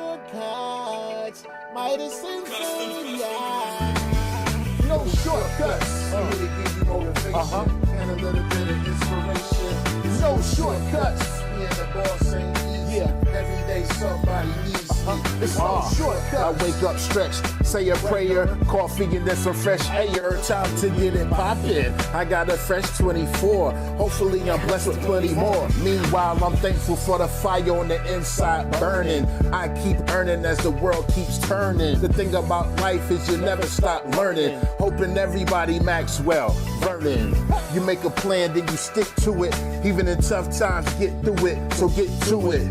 shortcuts. Might have seen yeah. No shortcuts. I'm here to give you motivation and a little bit of inspiration. No shortcuts. Me and the boss ain't easy. Every day somebody needs me. It's no shortcuts. I wake up stretched, say a prayer, coffee and then some fresh air. Time to get it poppin'. I got a fresh 24. Hopefully I'm blessed with plenty more. Meanwhile, I'm thankful for the fire on the inside burning. I keep earning as the world keeps turning. The thing about life is you never stop learning. Hoping everybody Maxwell, Vernon. You make a plan, then you stick to it. Even in tough times, get through it. So get to it.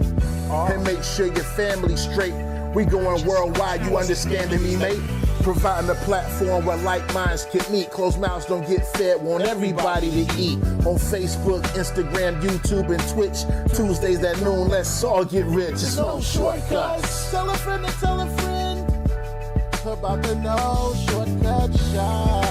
And make sure your family's straight. We going worldwide, you understanding me, mate? Providing a platform where like minds can meet. Closed mouths don't get fed, want everybody to eat. On Facebook, Instagram, YouTube, and Twitch. Tuesdays at noon, let's all get rich. It's no shortcuts. Tell a friend to tell a friend about the No Shortcut Show.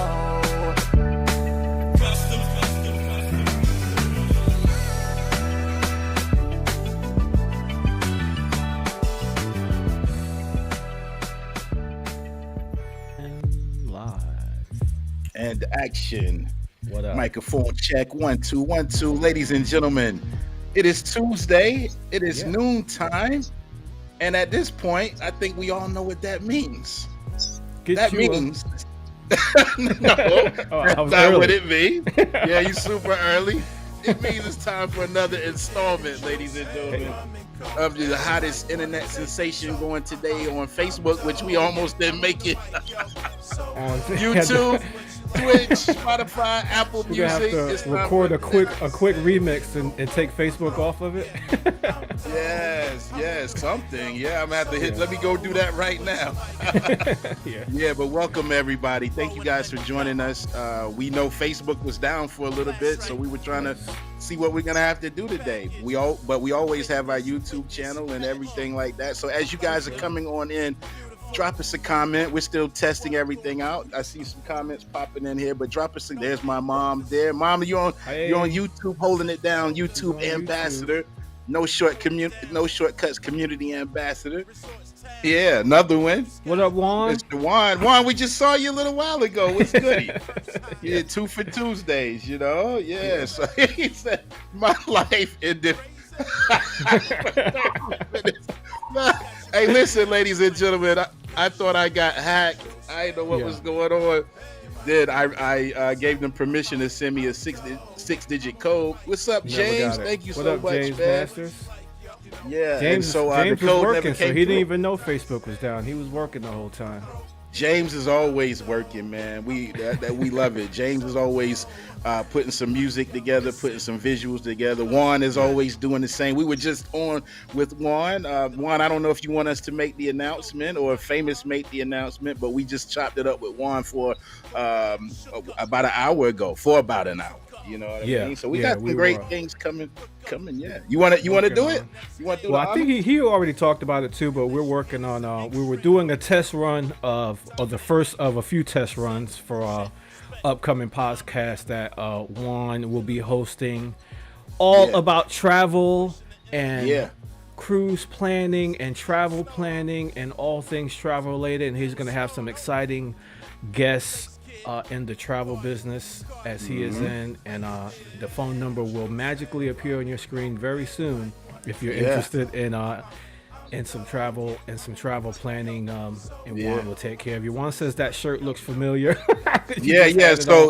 And action. What up? Microphone check. 1 2 1 2. Ladies and gentlemen, it is Tuesday. It is noontime. And at this point, I think we all know what that means. That means no, that's not early. What it means. Yeah, you super early. It means it's time for another installment, ladies and gentlemen, of the hottest internet sensation going today on Facebook, which we almost didn't make it. On YouTube, Twitch, Spotify, Apple Music. Have to record a quick remix and take Facebook off of it. yes, something. Yeah, I'm gonna have to hit. Let me go do that right now. Yeah, but welcome everybody. Thank you guys for joining us. We know Facebook was down for a little bit, so we were trying to see what we're gonna have to do today. We always have our YouTube channel and everything like that. So as you guys are coming on in, drop us a comment. We're still testing everything out. I see some comments popping in here, but drop us. There's my mom. There, Mom, you're on YouTube, holding it down. YouTube ambassador, No Shortcuts community ambassador. Yeah, another one. What up, Juan? Mr. Juan, we just saw you a little while ago. What's goody? Yeah, 2 for Tuesdays. You know, yeah. So he said, my life in the. Hey, listen, ladies and gentlemen, I thought I got hacked. I didn't know what was going on. Then I gave them permission to send me a six-digit code. What's up, James? Thank you so much, James man. Masters? Yeah, James the was code working, so he through. didn't even know Facebook was down. He was working the whole time. James is always working, man. We love it. James is always putting some music together, putting some visuals together. Juan is always doing the same. We were just on with Juan. Juan, I don't know if you want us to make the announcement or if Famous make the announcement, but we just chopped it up with Juan for about an hour ago. For about an hour. You know what I mean? So we got some great things coming. Yeah. You want to do it? You want to do it? Well, I think he already talked about it too, but we're working on. We were doing a test run of the first of a few test runs for our upcoming podcast that Juan will be hosting, all about travel and cruise planning and travel planning and all things travel related. And he's going to have some exciting guests in the travel business as he is in, and the phone number will magically appear on your screen very soon if you're interested in some travel planning, and Juan will take care of you. Juan says that shirt looks familiar.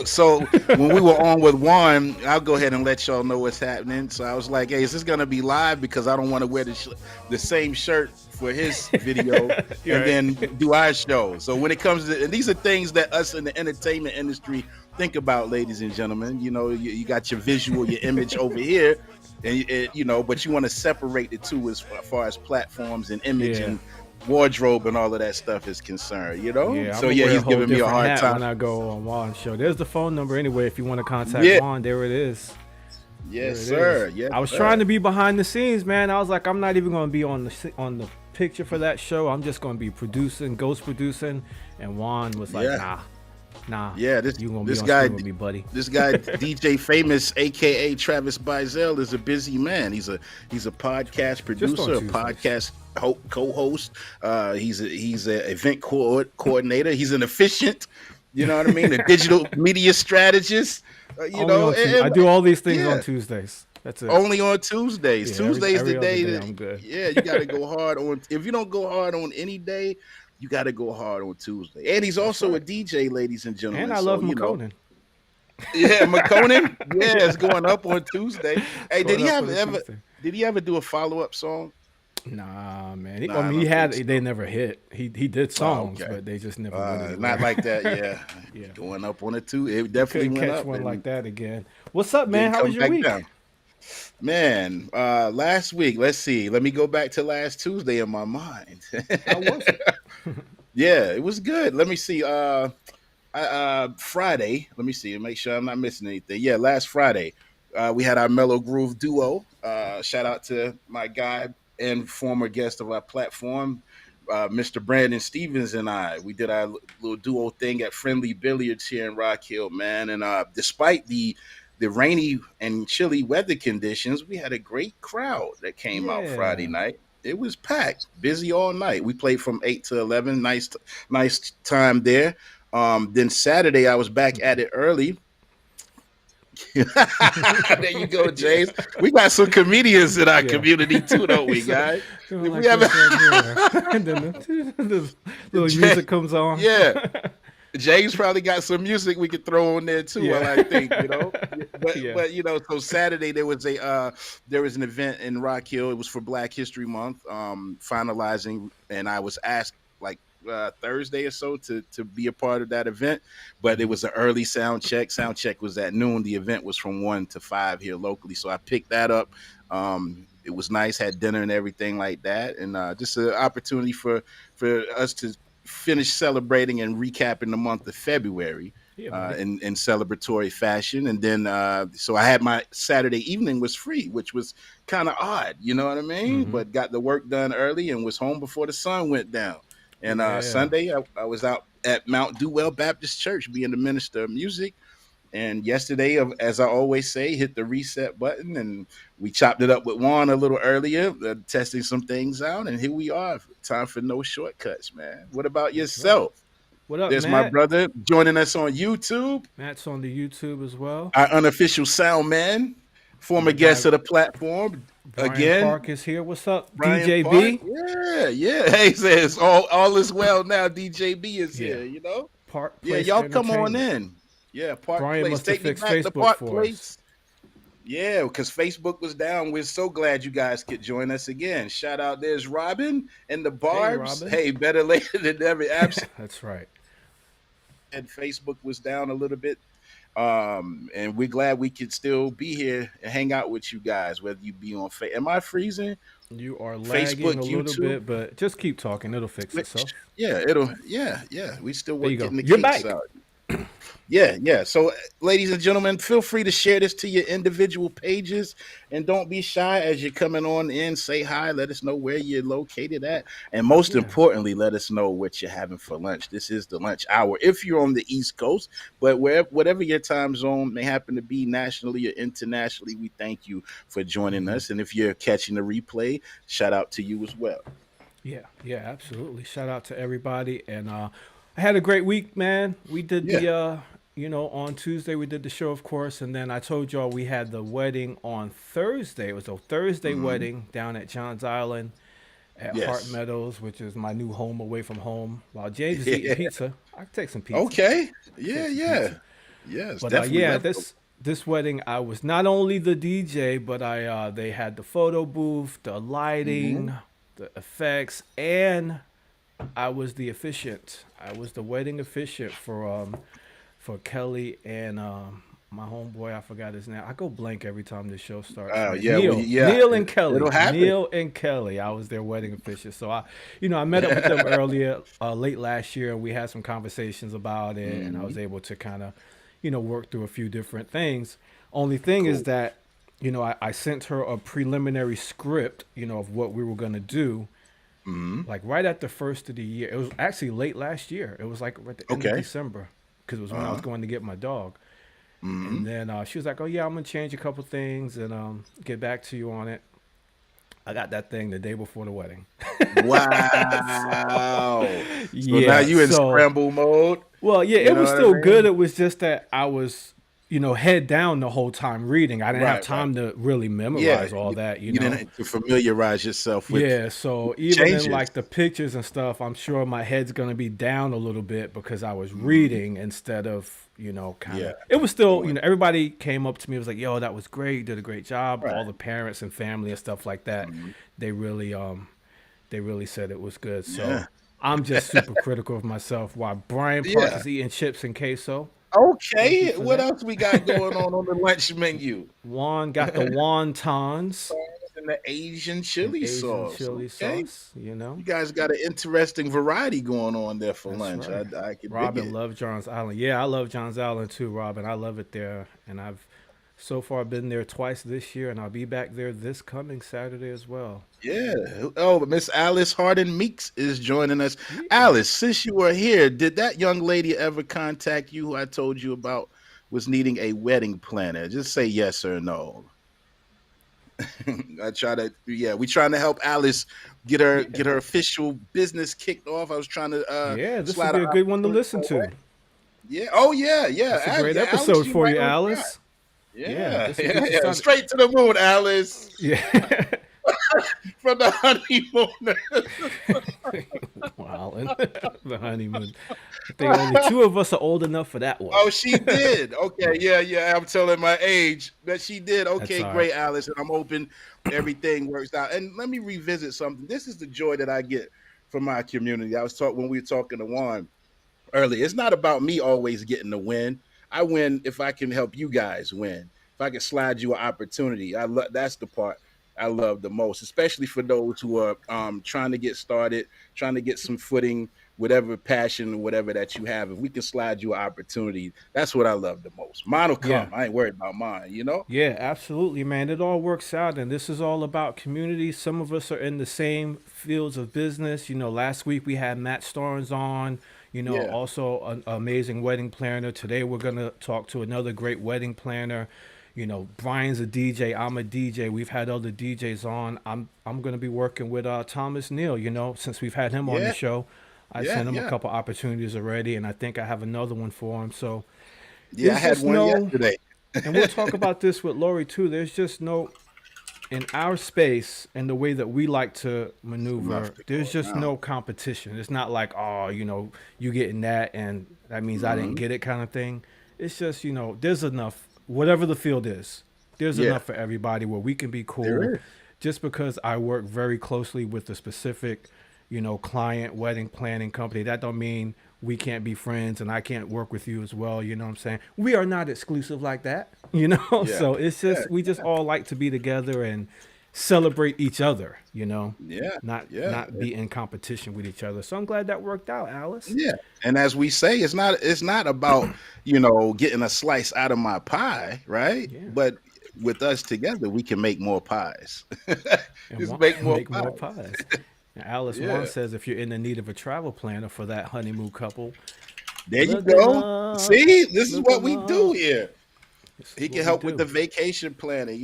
So when we were on with Juan, I'll go ahead and let y'all know what's happening. So I was like, hey, is this gonna be live? Because I don't want to wear the same shirt for his video and then do our show. So when it comes to, and these are things that us in the entertainment industry think about, ladies and gentlemen. You know, you got your visual, your image over here, and you know, but you want to separate the two as far as platforms and image and wardrobe and all of that stuff is concerned, you know? He's giving me a hard time when I go on Juan's show. There's the phone number anyway if you want to contact Juan. There it is. Yes, sir. Yes, I was trying to be behind the scenes, man. I was like, I'm not even going to be on the picture for that show. I'm just going to be ghost producing. And Juan was like, nah. Nah, Yeah, you gonna be on screen with me, buddy. this guy DJ Famous, aka Travis Bizel, is a busy man. He's a podcast Just on producer, a Tuesdays. podcast co-host. He's a event coordinator. He's an efficient, you know what I mean, a digital media strategist. You Only know, on Tuesdays. I do all these things on yeah, Tuesdays. That's it. only on Tuesdays. Yeah, Tuesdays the every other day day that, I'm good. yeah, you got to go hard on. If you don't go hard on any day, you got to go hard on Tuesday. And he's That's also a right. DJ, ladies and gentlemen. And I So love you know, McConan. yeah, McConan. Yeah, it's going up on Tuesday. Hey, Going up on a Tuesday. did he ever do a follow-up song? Nah, man. I Nah, I mean, he don't had. think They so. never hit. He did Oh, songs, okay. but they just never went anywhere. Not like that. Yeah, Yeah. going up on it too. It definitely Couldn't went catch up one like and that again. What's up, man? didn't How come was your back week? down. Man, last week, let's see. Let me go back to last Tuesday in my mind. How was it? Yeah, it was good. Let me see. Friday. Let me see. Make sure I'm not missing anything. Yeah, last Friday, we had our Mellow Groove duo. Shout out to my guy and former guest of our platform, Mr. Brandon Stevens and I. We did our little duo thing at Friendly Billiards here in Rock Hill, man. And despite the rainy and chilly weather conditions, we had a great crowd that came out Friday Yeah. night. It was packed, busy all night. We played from 8 to 11. Nice time there. Then Saturday, I was back at it early. There you go, James. We got some comedians in our Yeah. community too, don't we, So, guys? doing If like we ever, this right here. And then the little music comes on. yeah, James probably got some music we could throw on there too. Yeah. Well, I think but Yeah. but you know, so Saturday there was an event in Rock Hill. It was for Black History Month, finalizing, and I was asked like Thursday or so to be a part of that event, but it was an early sound check. Sound check was at noon. The event was from 1 to 5 here locally, so I picked that up. It was nice, had dinner and everything like that, and just an opportunity for us to finish celebrating and recapping the month of February Yeah, buddy. in celebratory fashion. And then so I had my Saturday evening was free, which was kind of odd, you know what I mean? Mhm. But got the work done early and was home before the sun went down. And Yeah. Sunday I was out at Mount Dewell Baptist Church being the minister of music. And yesterday, as I always say, hit the reset button, and we chopped it up with Juan a little earlier, testing some things out. And here we are. Time for no shortcuts, man. What about That's right. yourself? What up, There's my Matt? brother joining us on YouTube, Matt's on the YouTube as well. our unofficial sound man, former My guest guy of the platform. Brian Again, Park is here. What's up, Brian Park. DJB? Yeah. Hey, says all is well now. DJB is Yeah. here, you know? Park Yeah, Place y'all come on Entertainment. in. Yeah, Park Brian Place. must have Take me fixed back to Facebook Park for us. Place. Yeah, because Facebook was down. We're so glad you guys could join us again. Shout out, there's Robin and the Hey, Barbs. Robin. Hey, better later than never. Absolutely. That's right. And Facebook was down a little bit. And we're glad we could still be here and hang out with you guys, whether you be on Am I freezing? You are Facebook, lagging a little YouTube. bit, but just keep talking. It'll fix itself. Yeah, yeah. We still There you work go. getting the You're kinks back. out. Yeah. So, ladies and gentlemen, feel free to share this to your individual pages, and don't be shy as you're coming on in. Say hi. Let us know where you're located at, and most Yeah. importantly, let us know what you're having for lunch. This is the lunch hour if you're on the East Coast, but whatever your time zone may happen to be, nationally or internationally, we thank you for joining us. And if you're catching the replay, shout out to you as well. Yeah, absolutely. Shout out to everybody, and I had a great week, man. We did Yeah. the on Tuesday we did the show, of course, and then I told y'all we had the wedding on Thursday. It was a Thursday wedding down at Johns Island at Hart Yes. Meadows, which is my new home away from home. While James is eating pizza, I can take some pizza. Okay. Take Yeah. some Yeah. pizza. Yes. But Definitely. yeah, leftover. this wedding, I was not only the DJ, but I they had the photo booth, the lighting, the effects, and I was the officiant. I was the wedding officiant for Kelly and my homeboy. I forgot his name. I go blank every time this show starts. Oh man. yeah, Neil, yeah. Neil and Kelly. It'll happen. Neil and Kelly. I was their wedding officiant. So I met up with them earlier, late last year, and we had some conversations about it, and I was able to kind of, work through a few different things. Only thing is Cool. that, I sent her a preliminary script, of what we were gonna do. Like right at the first of the year. It was actually late last year. It was like at the end of Okay. December. because it was when I was going to get my dog. And then she was like, "Oh yeah, I'm gonna change a couple things and get back to you on it." I got that thing the day before the wedding. Wow. So now Yeah. you in So, scramble mode. well, yeah, You it know was what I still good. mean? It was just that I was, head down the whole time reading. I didn't have Right, right. time to really Yeah. memorize all that, You didn't have to familiarize yourself with Yeah, so even in changes. like the pictures and stuff, I'm sure my head's gonna be down a little bit because I was reading instead of, kind Yeah. of. It was still, Doing everybody came up to me, was like, "Yo, that was great. You did a great job." right. All the parents and family and stuff like that, Mhm. they really, they really said it was good. So Yeah. I'm just super critical of myself. While Brian Park Yeah. is eating chips and queso, thank you Okay. for What that. else we got going on the lunch menu? Juan got the wontons And the Asian and chili Asian sauce. chili Okay. sauce. You guys got an interesting variety going on there for That's lunch. right. I can dig Robin it. loved Johns Island. Yeah, I love Johns Island too, Robin. I love it there. And I've so far been there twice this year, and I'll be back there this coming Saturday as well. Yeah. Oh, Miss Alice Harden Meeks is joining us. Yeah. Alice, since you were here, did that young lady ever contact you who I told you about was needing a wedding planner? Just say yes or no. We trying to help Alice get her official business kicked off. I was trying to Yeah, this would slide be an a good one to opportunity listen her way. to. Yeah. Oh yeah, yeah. That's a great Yeah, Alice, episode you for right you, on track. Alice. Yeah, Yeah, this is yeah. something. Straight to the moon, Alice. Yeah. From the honeymoon. Wow, and the honeymoon. I think only two of us are old enough for that one. Oh, she did. Okay, yeah, yeah. I'm telling my age, but she did. That's Okay, all right. great, Alice. And I'm hoping everything works out. And let me revisit something. This is the joy that I get from my community. I was talking when we were talking to Juan earlier. It's not about me always getting the win. I win if I can help you guys win. If I can slide you an opportunity, that's the part I love the most, especially for those who are trying to get started, trying to get some footing, whatever passion, whatever that you have. If we can slide you an opportunity, that's what I love the most. Mine will Yeah. come. I ain't worried about mine, you know? Yeah, absolutely, man. It all works out, and this is all about community. Some of us are in the same fields of business. Last week we had Matt Starnes on, Yeah. also an amazing wedding planner. Today we're going to talk to another great wedding planner. Brian's a DJ. I'm a DJ. We've had other DJs on. I'm going to be working with Thomas Neal. Since we've had him on the Yeah. show, I Yeah. sent him a Yeah. couple opportunities already, and I think I have another one for him. So Yeah. I there's had just one no, yesterday. and we'll talk about this with Laurie too. There's just no, in our space and the way that we like to Enough maneuver, to there's go just around. no competition. It's not like, oh, you getting that and that means I didn't Mhm. get it kind of thing. It's just, there's enough, whatever the field is, there's Yeah. enough for everybody where we can be cool. There is. Just because I work very closely with a specific, client wedding planning company, that don't mean we can't be friends and I can't work with you as well. You know what I'm saying? We are not exclusive like that, Yeah. So it's Yeah. just, we just all like to be together and celebrate each other, Yeah. not Yeah. be in competition with each other. So I'm glad that worked out, Alice. Yeah. And as we say, it's not about, getting a slice out of my pie, right? Yeah. But with us together, we can make more pies. And Just make more make more pies. pies. Now, Alice Yeah. Wan says if you're in the need of a travel planner for that honeymoon couple, There you look 'em go. up, See, this is look what 'em we do up. here. This is He can what we help with do. the vacation planning.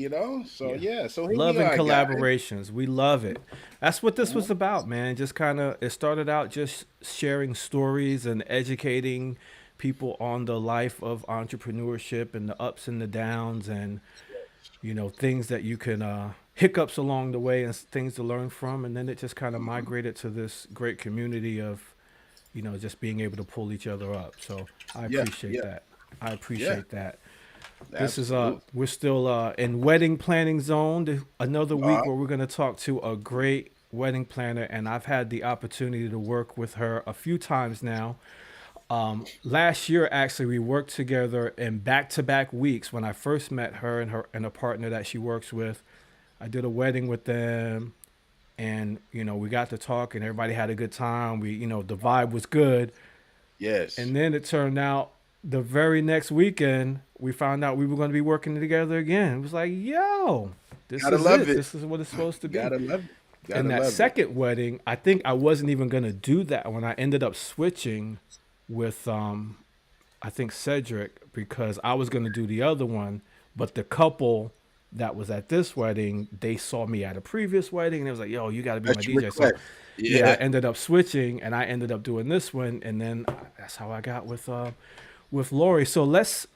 So Yeah. yeah, so here Love we and are, guys. collaborations. We love it. That's what this was about, man. Just kind of, it started out just sharing stories and educating people on the life of entrepreneurship and the ups and the downs and, things that you can, hiccups along the way and things to learn from. And then it just kind of migrated to this great community of, just being able to pull each other up. So I Yeah, appreciate yeah, that. I yeah. appreciate that. This is Absolutely. we're still in wedding planning zone. Another week Uh, where we're going to talk to a great wedding planner, and I've had the opportunity to work with her a few times now. Last year, actually, we worked together in back-to-back weeks. When I first met her and a partner that she works with, I did a wedding with them, and we got to talk, and everybody had a good time. The vibe was good, yes. and then it turned out the very next weekend we found out we were going to be working together again. It was like, yo, this Gotta is love it. it. This is what it's supposed to be. Gotta love it. Gotta And that love it. second wedding, I think I wasn't even going to do that when I ended up switching with I think Cedric, because I was gonna do the other one, but the couple that was at this wedding, they saw me at a previous wedding, and it was like, "Yo, you got to be my That's your DJ." So, request. yeah, I Yeah. ended up switching, and I ended up doing this one, and then that's how I got with Laurie. So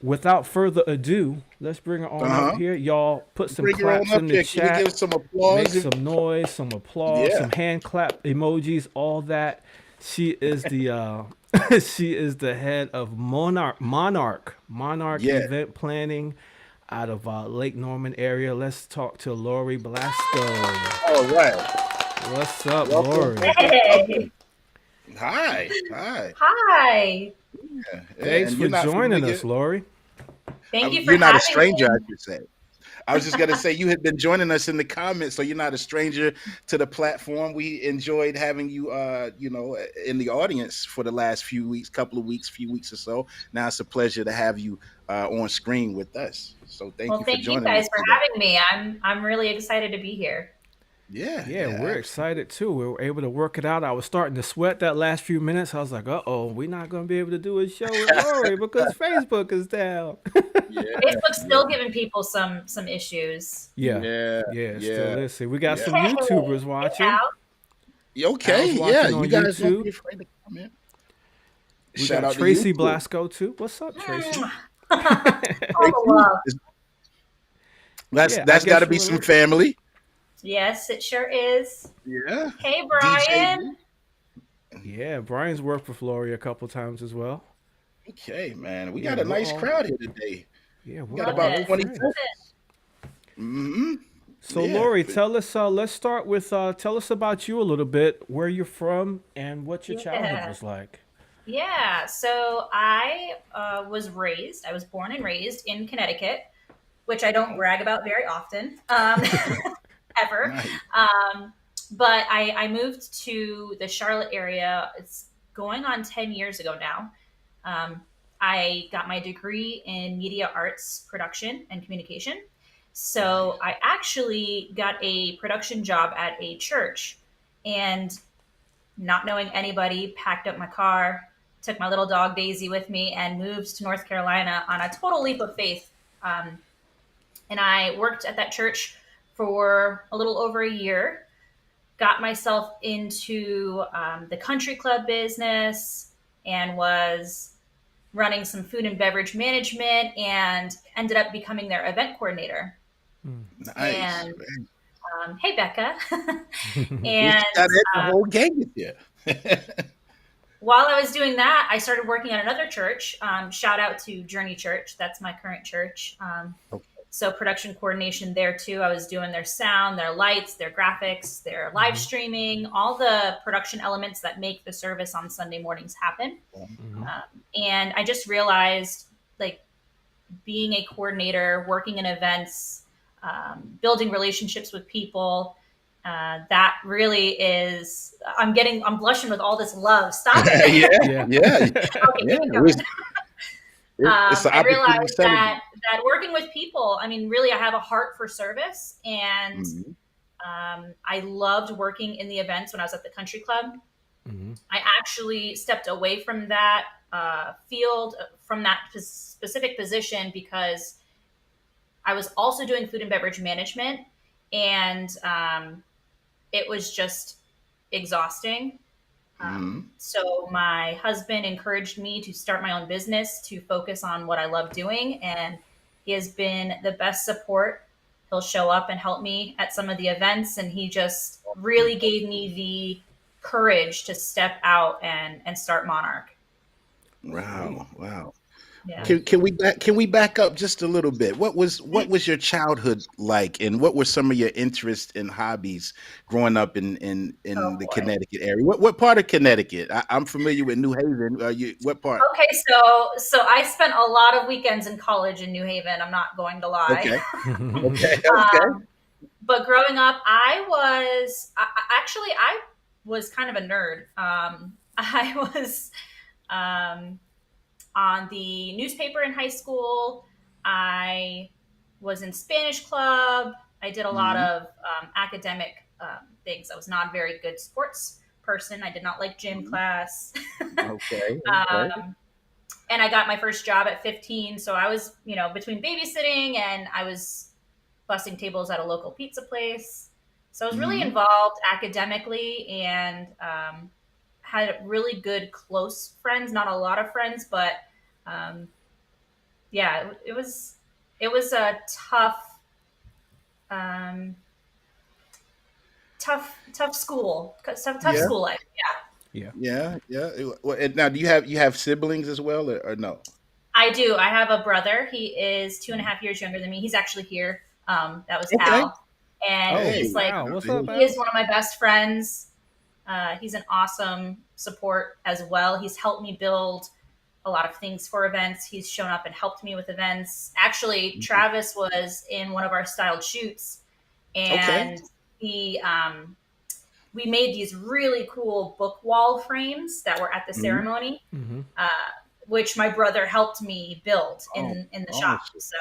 without further ado, let's bring her on up Uh-huh. here. Y'all put some Bring her on claps up in the here. Can you chat, give some make applause? some noise, some applause, Yeah. some hand clap emojis, all that. She is the she is the head of Monarch Yeah. event planning out of Lake Norman area. Let's talk to Laurie Blasko. All right. What's up, Welcome, Laurie? welcome, Hey, welcome. Hi. Hi. hi. Yeah. Thanks And for you're not joining familiar. us, Laurie. Thank you for You're not a having stranger, I me. should say. I was just gonna say you had been joining us in the comments, so you're not a stranger to the platform. We enjoyed having you, in the audience for the last few weeks, few weeks or so. Now it's a pleasure to have you on screen with us. So thank Well, you for thank you joining us guys for today. having me. I'm really excited to be here. Yeah, Yeah, yeah, we're absolutely. excited too. We were able to work it out. I was starting to sweat that last few minutes. I was like, "Uh oh, we're not going to be able to do a show with Laurie because Facebook is down." Yeah, Facebook's yeah, still giving people some issues. Yeah, yeah, yeah, it still yeah, is. See, we got yeah. some YouTubers Hey, watching. Al. Yeah, Al's okay, yeah. watching You on guys don't YouTube. be afraid to comment. We Shout got out to Tracy YouTube. Blasco too. What's up, Tracy? Mwah. All the Tracy, love. That's Yeah, I that's got to guess be we're some family. Yes, it sure is. Yeah, Hey, DJ. Brian. yeah. Brian's worked with Laurie a couple times as well. Okay, man. We Yeah, got a we're nice all crowd here today. yeah, We we're got Love all about it. old 20 Love friends. it. folks. Hmm. So Yeah. Laurie, tell us. Let's start with tell us about you a little bit, where you're from, and what your childhood Yeah. was like. Yeah. So I was born and raised in Connecticut, which I don't brag about very often, ever. Nice. Um, but I moved to the Charlotte area. It's going on 10 years ago now. Um, I got my degree in media arts production and communication. So Nice. I actually got a production job at a church, and not knowing anybody, packed up my car, took my little dog Daisy with me, and moved to North Carolina on a total leap of faith. Um, and I worked at that church for a little over a year. Got myself into the country club business and was running some food and beverage management and ended up becoming their event coordinator. Nice. And hey, Becca. You And got the whole gang with you. while I was doing that, I started working at another church. Shout out to Journey Church. That's my current church. So production coordination there too. I was doing their sound, their lights, their graphics, their live Hmm. streaming, all the production elements that make the service on Sunday mornings happen. Hmm. And I just realized, like, being a coordinator, working in events, building relationships with people, that really is. I'm blushing with all this love. Stop it. Yeah, Yeah. yeah, Okay, yeah. keep it going. It's an I opportunity to realized celebrate. that working with people, I mean, really, I have a heart for service, and Mhm. I loved working in the events when I was at the country club. Hmm. I actually stepped away from that field, from that specific position, because I was also doing food and beverage management, and it was just exhausting. Mhm. So my husband encouraged me to start my own business to focus on what I love doing, and he has been the best support. He'll show up and help me at some of the events, and he just really gave me the courage to step out and start Monarch. Sweet. Wow, wow. Yeah. Nice. Can we back up just a little bit? What was your childhood like, and what were some of your interests and hobbies growing up Oh in the boy. Connecticut area? What part of Connecticut? I'm familiar with New Haven. What part? Okay, so I spent a lot of weekends in college in New Haven. I'm not going to lie. Okay, okay, okay. But growing up, I was kind of a nerd. I was um, on the newspaper in high school. I was in Spanish club. I did a lot Mhm. of academic things. I was not a very good sports person. I did not like gym Mhm. class. Okay, okay. um, and I got my first job at 15. So I was, between babysitting and I was bussing tables at a local pizza place. So I was really Hmm. involved academically and had really good close friends. Not a lot of friends, but um, yeah, it was a um, tough school, tough Yeah, school life. Yeah. yeah, yeah. Now, do you have siblings as well, or no? I do. I have a brother. He is 2.5 years younger than me. He's actually here. That was Okay. Al, and Oh, Hey, he's like Al. What's up, hey. he is Al? one of my best friends. He's an awesome support as well. He's helped me build a lot of things for events. He's shown up and helped me with events. Actually, Travis was in one of our styled shoots, Okay. and he we made these really cool book wall frames that were at the Mhm. ceremony, Mm-hmm. uh, which my brother helped me build Oh, in the shop. awesome, So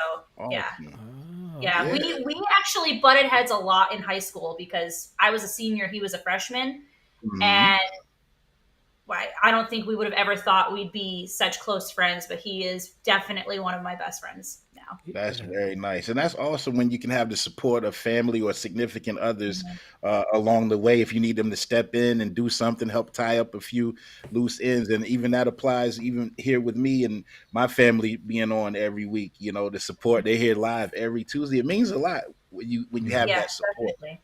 yeah, awesome. Oh, yeah, Yeah. okay. we actually butted heads a lot in high school because I was a senior, he was a freshman, Hmm. and I don't think we would have ever thought we'd be such close friends. But he is definitely one of my best friends now. That's Yeah. very nice, and that's awesome when you can have the support of family or significant others Mhm. along the way. If you need them to step in and do something, help tie up a few loose ends, and even that applies even here with me and my family being on every week. The support they hear live every Tuesday. It means a lot when you Mm-hmm. have Yeah, that support. definitely.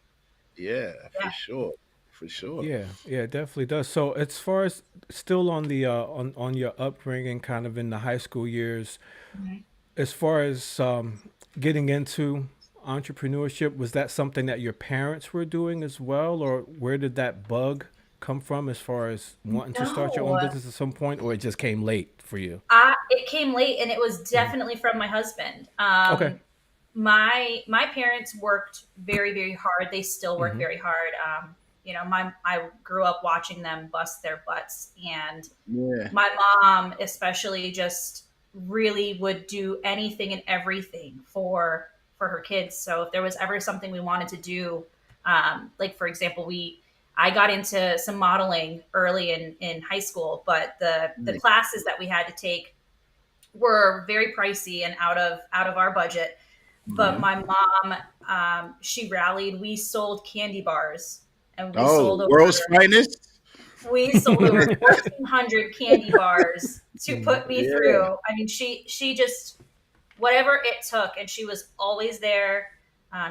Yeah, for Yeah. sure, for sure. Yeah, yeah, it definitely does. So as far as still on the on your upbringing, kind of in the high school years, Mhm. as far as getting into entrepreneurship, was that something that your parents were doing as well, or where did that bug come from as far as wanting to start your own No, business at some point, or it just came late for you? it came late, and it was Hmm. definitely from my husband. Okay. My parents worked very very hard. They still work Hmm. very hard. My I grew up watching them bust their butts, and Yeah, my mom especially just really would do anything and everything for her kids. So if there was ever something we wanted to do, like for example, we I got into some modeling early in high school, but the nice. classes that we had to take were very pricey and out of our budget. But Mhm. my mom, she rallied. We sold candy bars, and Oh, world's finest. we sold over 1,400 candy bars to Hmm. put me Yeah, through. I mean, she just whatever it took, and she was always there.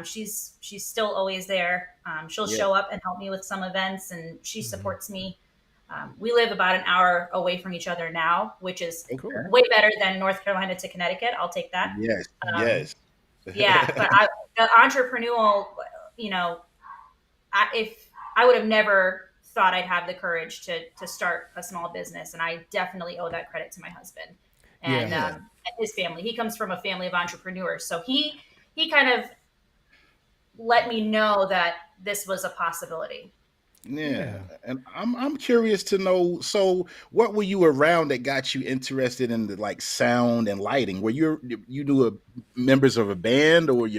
She's still always there. She'll yeah. show up and help me with some events, and she Hmm. supports me. We live about an hour away from each other now, which is Cool. Okay. way better than North Carolina to Connecticut. I'll take that. Yes, Um, yes. yeah, but the entrepreneurial, you know, if I would have never thought I'd have the courage to start a small business, and I definitely owe that credit to my husband Yeah. and his family. He comes from a family of entrepreneurs, so he kind of let me know that this was a possibility. Yeah, Yeah. and I'm curious to know. So, what were you around that got you interested in the like sound and lighting? Were you do a members of a band, or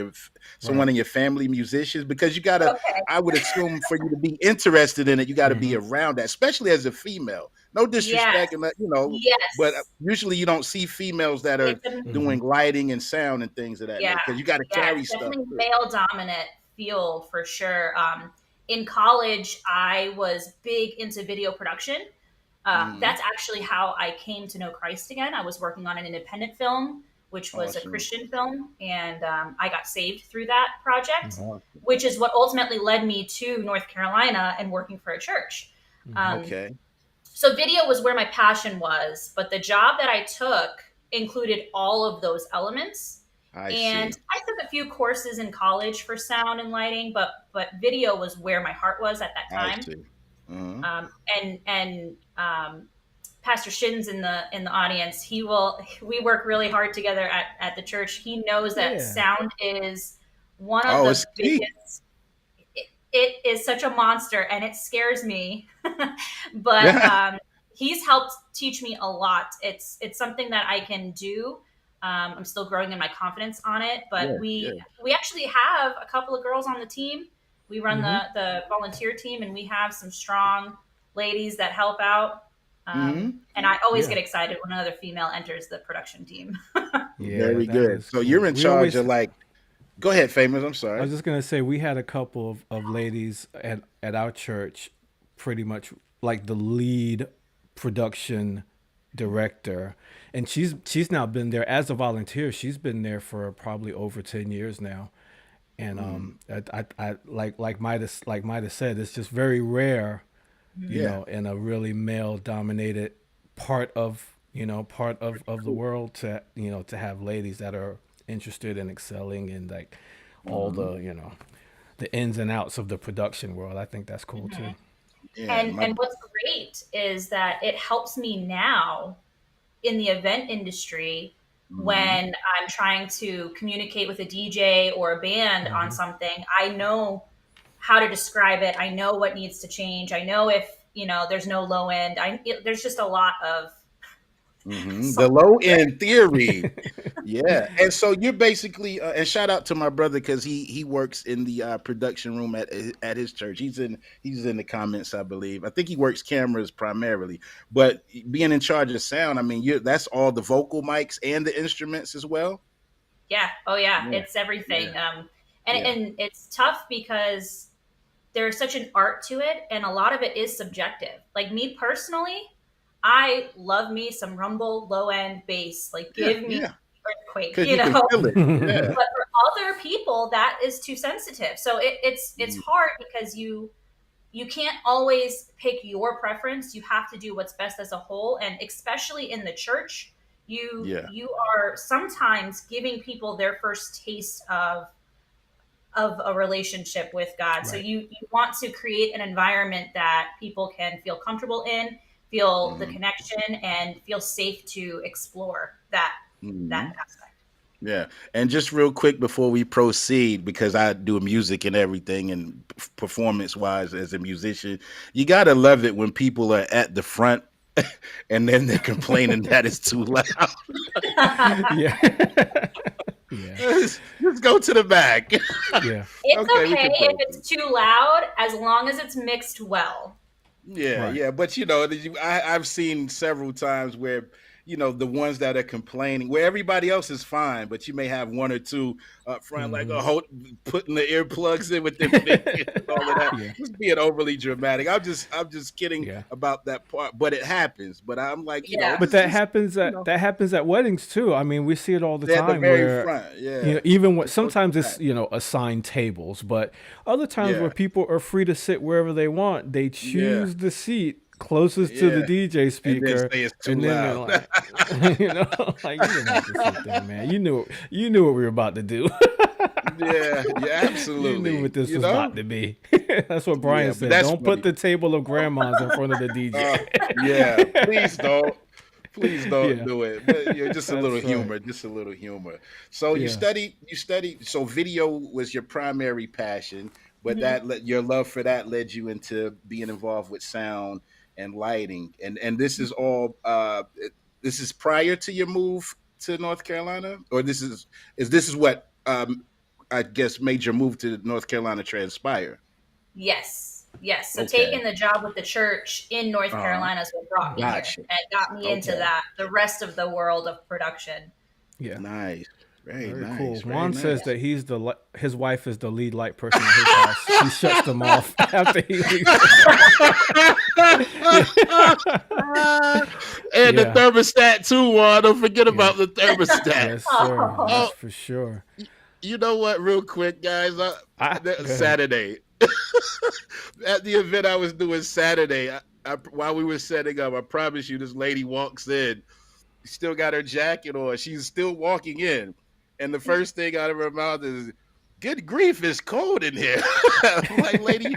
someone Right. in your family musicians? Because you gotta, Okay. I would assume for you to be interested in it, you got to be Hmm. around that, especially as a female. No Yes. disrespect, and but Yes. usually you don't see females that are It's a Hmm. doing lighting and sound and things of that Yeah, nature because you got to yeah, carry it's stuff definitely too. male dominant field for sure. In college, I was big into video production. Hmm. That's actually how I came to know Christ again. I was working on an independent film, which was a Awesome, Christian film, and I got saved through that project, Hmm. awesome. which is what ultimately led me to North Carolina and working for a church. Hmm. Um, Okay, so video was where my passion was, but the job that I took included all of those elements. I And see. I took a few courses in college for sound and lighting, but video was where my heart was at that I time. see. Mhm. And Pastor Shin's in the audience. He will. We work really hard together at the church. He knows that Yeah. sound is one of Oh, the it's key. biggest. It is such a monster, and it scares me. But he's helped teach me a lot. It's something that I can do. I'm still growing in my confidence on it, but Yeah, we yeah. we actually have a couple of girls on the team. We run Hmm. the volunteer team, and we have some strong ladies that help out. And I always Yeah. get excited when another female enters the production team. Yeah, Very that good. is So you're cool. in We charge always of like. Go ahead, famous. I'm I sorry. was just gonna say we had a couple of ladies at our church, pretty much like the lead production director, and she's now been there as a volunteer. She's been there for probably over 10 years now, and I like Midas said, it's just very rare, Yeah. in a really male dominated part of the world to have ladies that are interested in excelling in like all the ins and outs of the production world. I think that's cool too. Yeah. And what's great is that it helps me now in the event industry when I'm trying to communicate with a DJ or a band on something. I know how to describe it. I know what needs to change. I know if there's no low end. There's just a lot of The low software. end theory. Yeah. And so you're basically and shout out to my brother because he works in the production room at his church. He's in the comments, I believe. I think he works cameras primarily, but being in charge of sound, I mean, that's all the vocal mics and the instruments as well. Yeah. Oh yeah. Yeah. It's everything. Yeah. And Yeah. and it's tough because there's such an art to it, and a lot of it is subjective. Like me personally, I love me some rumble low end bass. Like Yeah. give me Yeah. earthquake, Because you can feel it. Yeah. But for other people, that is too sensitive. So it's hard because you can't always pick your preference. You have to do what's best as a whole, and especially in the church, Yeah. you are sometimes giving people their first taste of a relationship with God. So Right. you want to create an environment that people can feel comfortable in, feel the connection, and feel safe to explore that aspect. Yeah. And just real quick before we proceed, because I do music and everything and performance wise as a musician, you got to love it when people are at the front and then they're complaining that it's too loud. Yeah. Yeah. Just go to the back. Yeah. It's Okay, we okay can if proceed. it's too loud as long as it's mixed well. Yeah, Right. yeah, but I've seen several times where the ones that are complaining, where everybody else is fine, but you may have one or two up front, like putting the earplugs in with their fingers and all of that, Yeah. just being overly dramatic. I'm just kidding Yeah. about that part, but it happens. But I'm like, Yeah. But this that is happens at weddings too. I mean, we see it all the they're at the time very where front. Yeah, even when just go to sometimes the it's back. assigned tables, but other times Yeah, where people are free to sit wherever they want, they yeah, choose the seat closest to the yeah, DJ and then speaker, say it's too and then they're loud. like, like you didn't have to sit there, man. You knew what we were about to do. Yeah, yeah, You knew absolutely. what this was about to be. That's what Yeah, Brian but said. that's Don't put funny. the table of grandmas in front of the DJ. Yeah, please don't. Please don't Yeah, do it. But just a little that's right. humor, just a little humor. So you Yeah. studied. So video was your primary passion, but your love for that led you into being involved with sound and lighting. And this is all. This is prior to your move to North Carolina, or this is what I guess made your move to North Carolina transpire. Yes. Yes. So Okay. taking the job with the church in North Uh-huh. Carolina is what brought me here Gotcha. and got me into Okay. the rest of the world of production. Yeah. Nice. Very Very cool. nice. Very Juan says nice. that his wife is the lead light person at his house. She shuts them off after he leaves. And the Yeah. thermostat too, Juan. Don't forget Yeah. about the thermostat. Yes, sir. That's Oh, for sure. you know what? Real quick, guys. Go ahead. Saturday at the event I was doing Saturday. While we were setting up, I promise you, this lady walks in. Still got her jacket on. She's still walking in, and the first thing out of her mouth is, "Good grief, it's cold in here." I'm like, lady,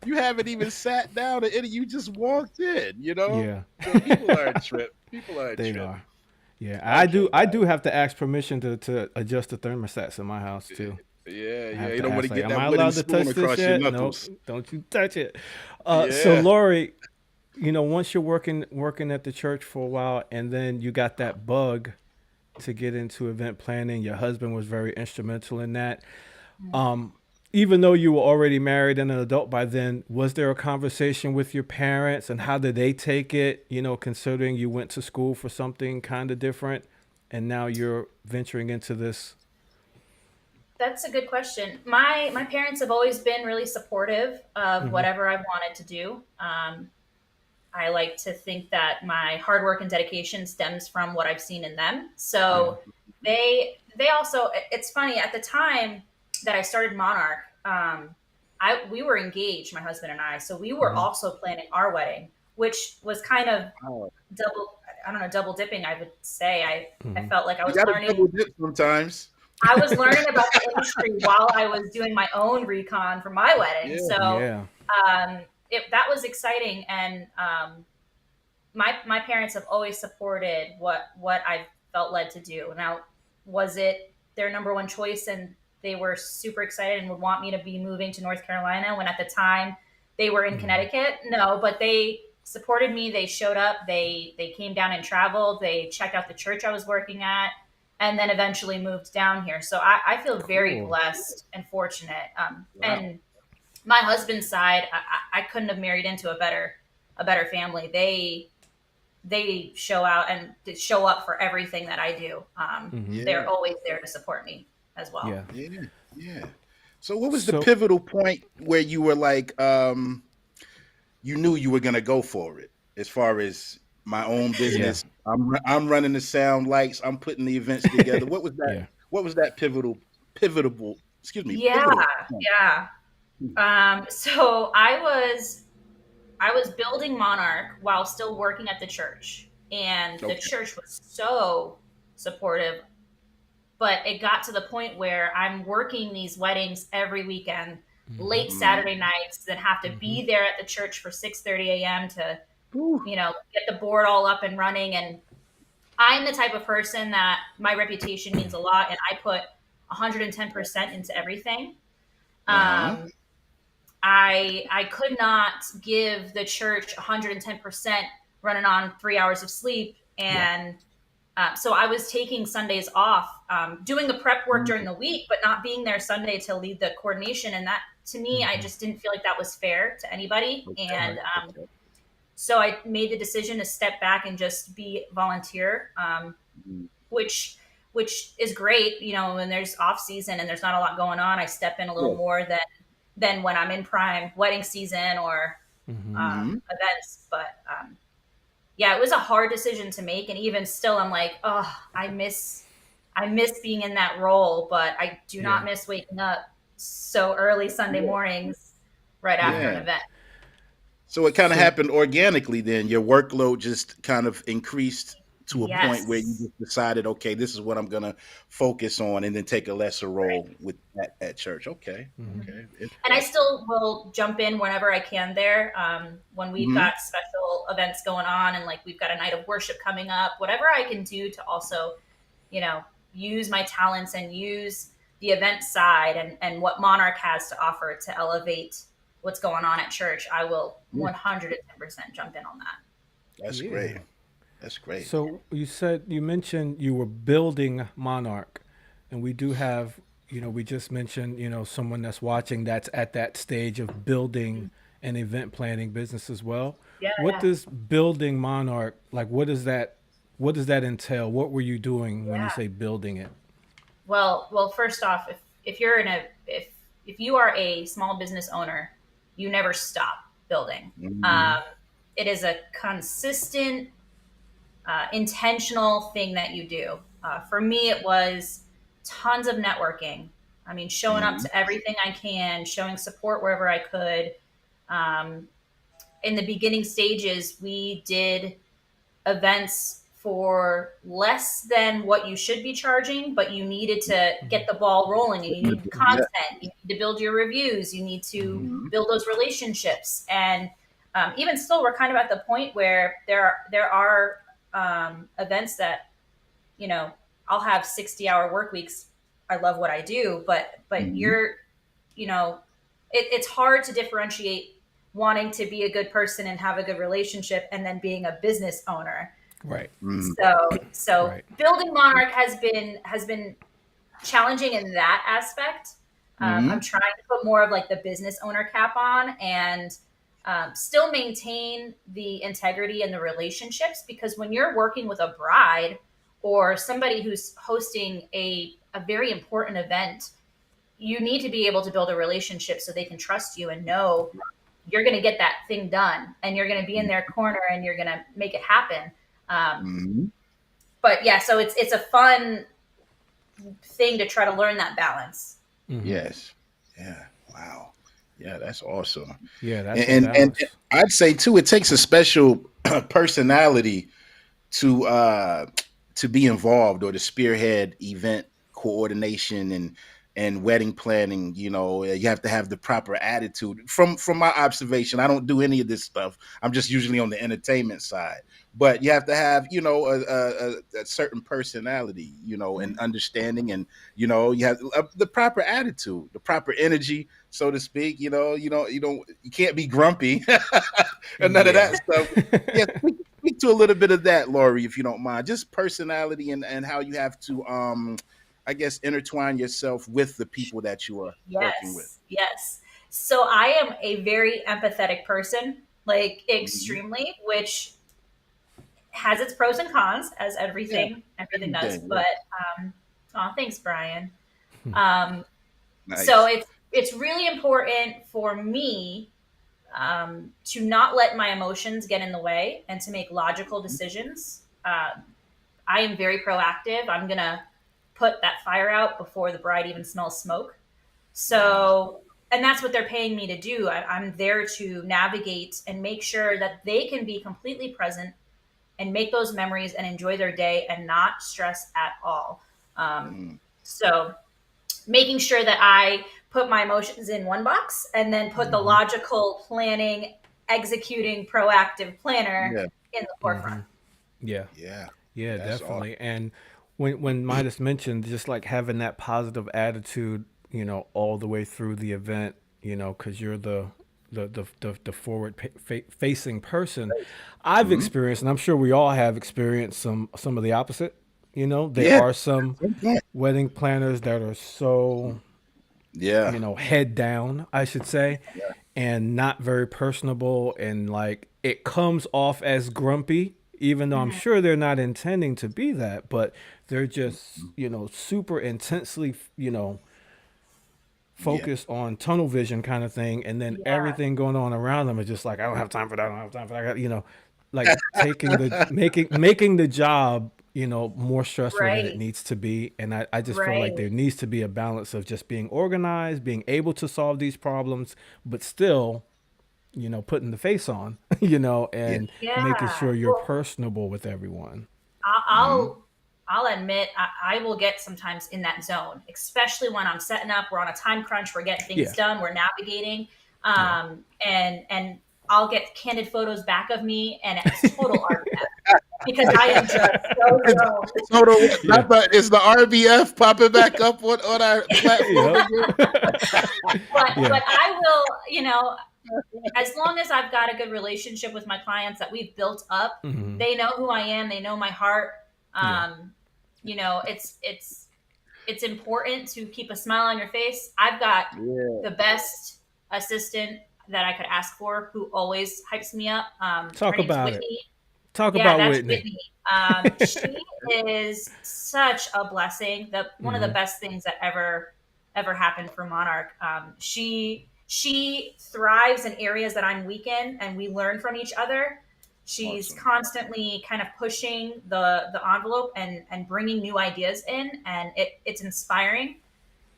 you haven't even sat down, and you just walked in. Yeah. So people are a trip. People are a They trip. are. Yeah. I Okay, do I guys. do have to ask permission to adjust the thermostats in my house too. Yeah, I yeah. have You to don't want ask to like, get am I that wooden allowed to spoon touch this across your yet? Nope. knuckles. Don't you touch it. So Yeah. Laurie, once you're working at the church for a while and then you got that bug to get into event planning, your husband was very instrumental in that. Um, even though you were already married and an adult by then, was there a conversation with your parents and how did they take it? You know, considering you went to school for something kind of different and now you're venturing into this. That's a good question. My parents have always been really supportive of Hmm. whatever I've wanted to do. I like to think that my hard work and dedication stems from what I've seen in them. Yeah. So they also, it's funny, at the time that I started Monarch, I we were engaged, my husband and I. So we were Hmm. also planning our wedding, which was kind of Wow. double, I don't know, double dipping, I would say. I Hmm. felt like You got to double dip sometimes. I was learning about the industry while I was doing my own recon for my wedding. Yeah. So Yeah. that was exciting, and my parents have always supported what I felt led to do. Now, was it their number one choice, and they were super excited and would want me to be moving to North Carolina when at the time they were in Hmm. Connecticut? No, but they supported me. They showed up. They came down and traveled. They checked out the church I was working at, and then eventually moved down here. So I feel very Cool. blessed and fortunate. Wow. And my husband's side, I couldn't have married into a better family. They show out and show up for everything that I do. Hmm. They're Yeah. always there to support me as well. Yeah. Yeah. Yeah. So what was the So, pivotal point where you were like, you knew you were gonna go for it as far as my own yeah. business? I'm running the sound lights. I'm putting the events together. What was that? Yeah. What was that pivotal? Excuse me, Yeah, pivotal point. yeah. So I was building Monarch while still working at the church, and the Okay. church was so supportive. But it got to the point where I'm working these weddings every weekend, Hmm. late Mm. Saturday nights, that have to Hmm. be there at the church for 6:30 a.m. to, Whew. get the board all up and running. And I'm the type of person that my reputation means a lot, and I put 110% into everything. Uh-huh. Um, I could not give the church 110% running on 3 hours of sleep, Yeah. and so I was taking Sundays off, doing the prep work during Mm. the week, but not being there Sunday to lead the coordination. And that, to me, I Hmm. just didn't feel like that was fair to anybody. Okay. And Right. Okay. so I made the decision to step back and just be volunteer, Mm. which is great. When there's off season and there's not a lot going on, I step in a little Yeah. more than when I'm in prime wedding season or Hmm. Hmm. events. But yeah, it was a hard decision to make, and even still, I'm like, oh, I miss being in that role, but I do not Yeah. miss waking up so early Sunday Yeah. mornings right after Yeah. an Yeah. event. So it kind of So, happened organically then. Your workload just kind of increased to a hmm, point where you Yes. just decided, okay, this is what I'm gonna focus on and then take a lesser Right. role with that at church. Okay. hmm, Okay. And I Interesting. still will jump in whenever I can there. When we've Hmm. got special events going on, and like we've got a night of worship coming up, whatever I can do to also, you know, use my talents and use the event side and what Monarch has to offer to elevate what's going on at church, I will Yeah. 110% jump in on that. That's great. yeah. That's great. So you mentioned you were building Monarch, and we do have, we just mentioned, someone that's watching that's at that stage of building an event planning business as well. Yeah, What yeah, does building Monarch like? What does that entail? What were you doing when you yeah. say building it? Well, first off, if you're in a if you are a small business owner, you never stop building. Hmm. Um, it is a consistent, intentional thing that you do. For me, it was tons of networking. I mean, showing up Hmm. to everything I can, showing support wherever I could. Um, in the beginning stages, we did events for less than what you should be charging, but you needed to get the ball rolling, and you need Yeah. content, you need to build your reviews, you need to Hmm. Hmm. build those relationships. And even still, we're kind of at the point where there are events that, you know, I'll have 60-hour work weeks. I love what I do, but Hmm. you're, you know, it's hard to differentiate wanting to be a good person and have a good relationship and then being a business owner. Right. Hmm. So Right. building Monarch has been challenging in that aspect. Mm-hmm. I'm trying to put more of like the business owner cap on and still maintain the integrity and the relationships, because when you're working with a bride or somebody who's hosting a very important event, you need to be able to build a relationship so they can trust you and know you're going to get that thing done and you're going to be in their corner and you're going to make it happen. Um, Mm-hmm. but yeah, so it's a fun thing to try to learn that balance. Yes. Yeah. Wow. Yeah, that's awesome. Yeah, that's a And balance. I'd say too, it takes a special personality to to be involved or to spearhead event coordination and wedding planning. You know, you have to have the proper attitude. From my observation, I don't do any of this stuff. I'm just usually on the entertainment side. But you have to have, you know, a certain personality, you know, and understanding, and you know, you have the proper attitude, the proper energy, so to speak. You can't be grumpy and none of Yeah. that stuff. Yeah, speak to a little bit of that, Laurie, if you don't mind. Just personality and how you have to, I guess, intertwine yourself with the people that you are working with. Yes, yes. So I am a very empathetic person, like Mhm. extremely, which has its pros and cons, as Yeah, everything does. everything. Yeah. But oh, thanks, Brian. Um, so Nice. it's really important for me to not let my emotions get in the way and to make logical decisions. I am very proactive. I'm gonna put that fire out before the bride even smells smoke. Wow. So, and that's what they're paying me to do. I'm there to navigate and make sure that they can be completely present and make those memories and enjoy their day and not stress at all. Um, Mm. so, making sure that I put my emotions in one box and then put the Hmm. logical planning, executing, proactive planner Yeah. in the forefront. Hmm. Yeah. Yeah. Yeah, That's awesome. definitely. And when Midas mentioned just like having that positive attitude, all the way through the event, because you're the forward facing person. I've Hmm. experienced, and I'm sure we all have experienced some of the opposite. There Yeah. are some wedding planners that are so Yeah. head down, I should say, and not very personable. And like it comes off as grumpy, even though I'm Mhm. sure they're not intending to be that, but they're just, super intensely, Yeah. focused on tunnel vision kind of thing. And then Yeah, everything going on around them is just like, I don't have time for that. I don't have time for that. Like taking making the job, more stressful than it right, needs to be. And I just feel like right. there needs to be a balance of just being organized, being able to solve these problems, but still, putting the face on, Yeah. and making Yeah. sure you're Well, personable with everyone. I'll Hmm. I'll, I'll admit I will get sometimes in that zone, especially when I'm setting up. We're on a time crunch. We're getting things Yeah. done. We're navigating, Yeah. and I'll get candid photos back of me, and it's total RBF because I am just so zoned. So Yeah. is the RBF popping back up on our platform Yep. again? Yeah. But I will, as long as I've got a good relationship with my clients that we've built up, Hmm. they know who I am. They know my heart. Yeah. Um, it's important to keep a smile on your face. I've got Yeah. the best assistant that I could ask for, who always hypes me up. Her Talk name's about it. Whitney. Talk Yeah, about that's Whitney. Whitney. She is such a blessing. The one of the Hmm. best things that ever happened for Monarch. She thrives in areas that I'm weak in, and we learn from each other. She's Awesome. constantly kind of pushing the envelope and bringing new ideas in, and it's inspiring.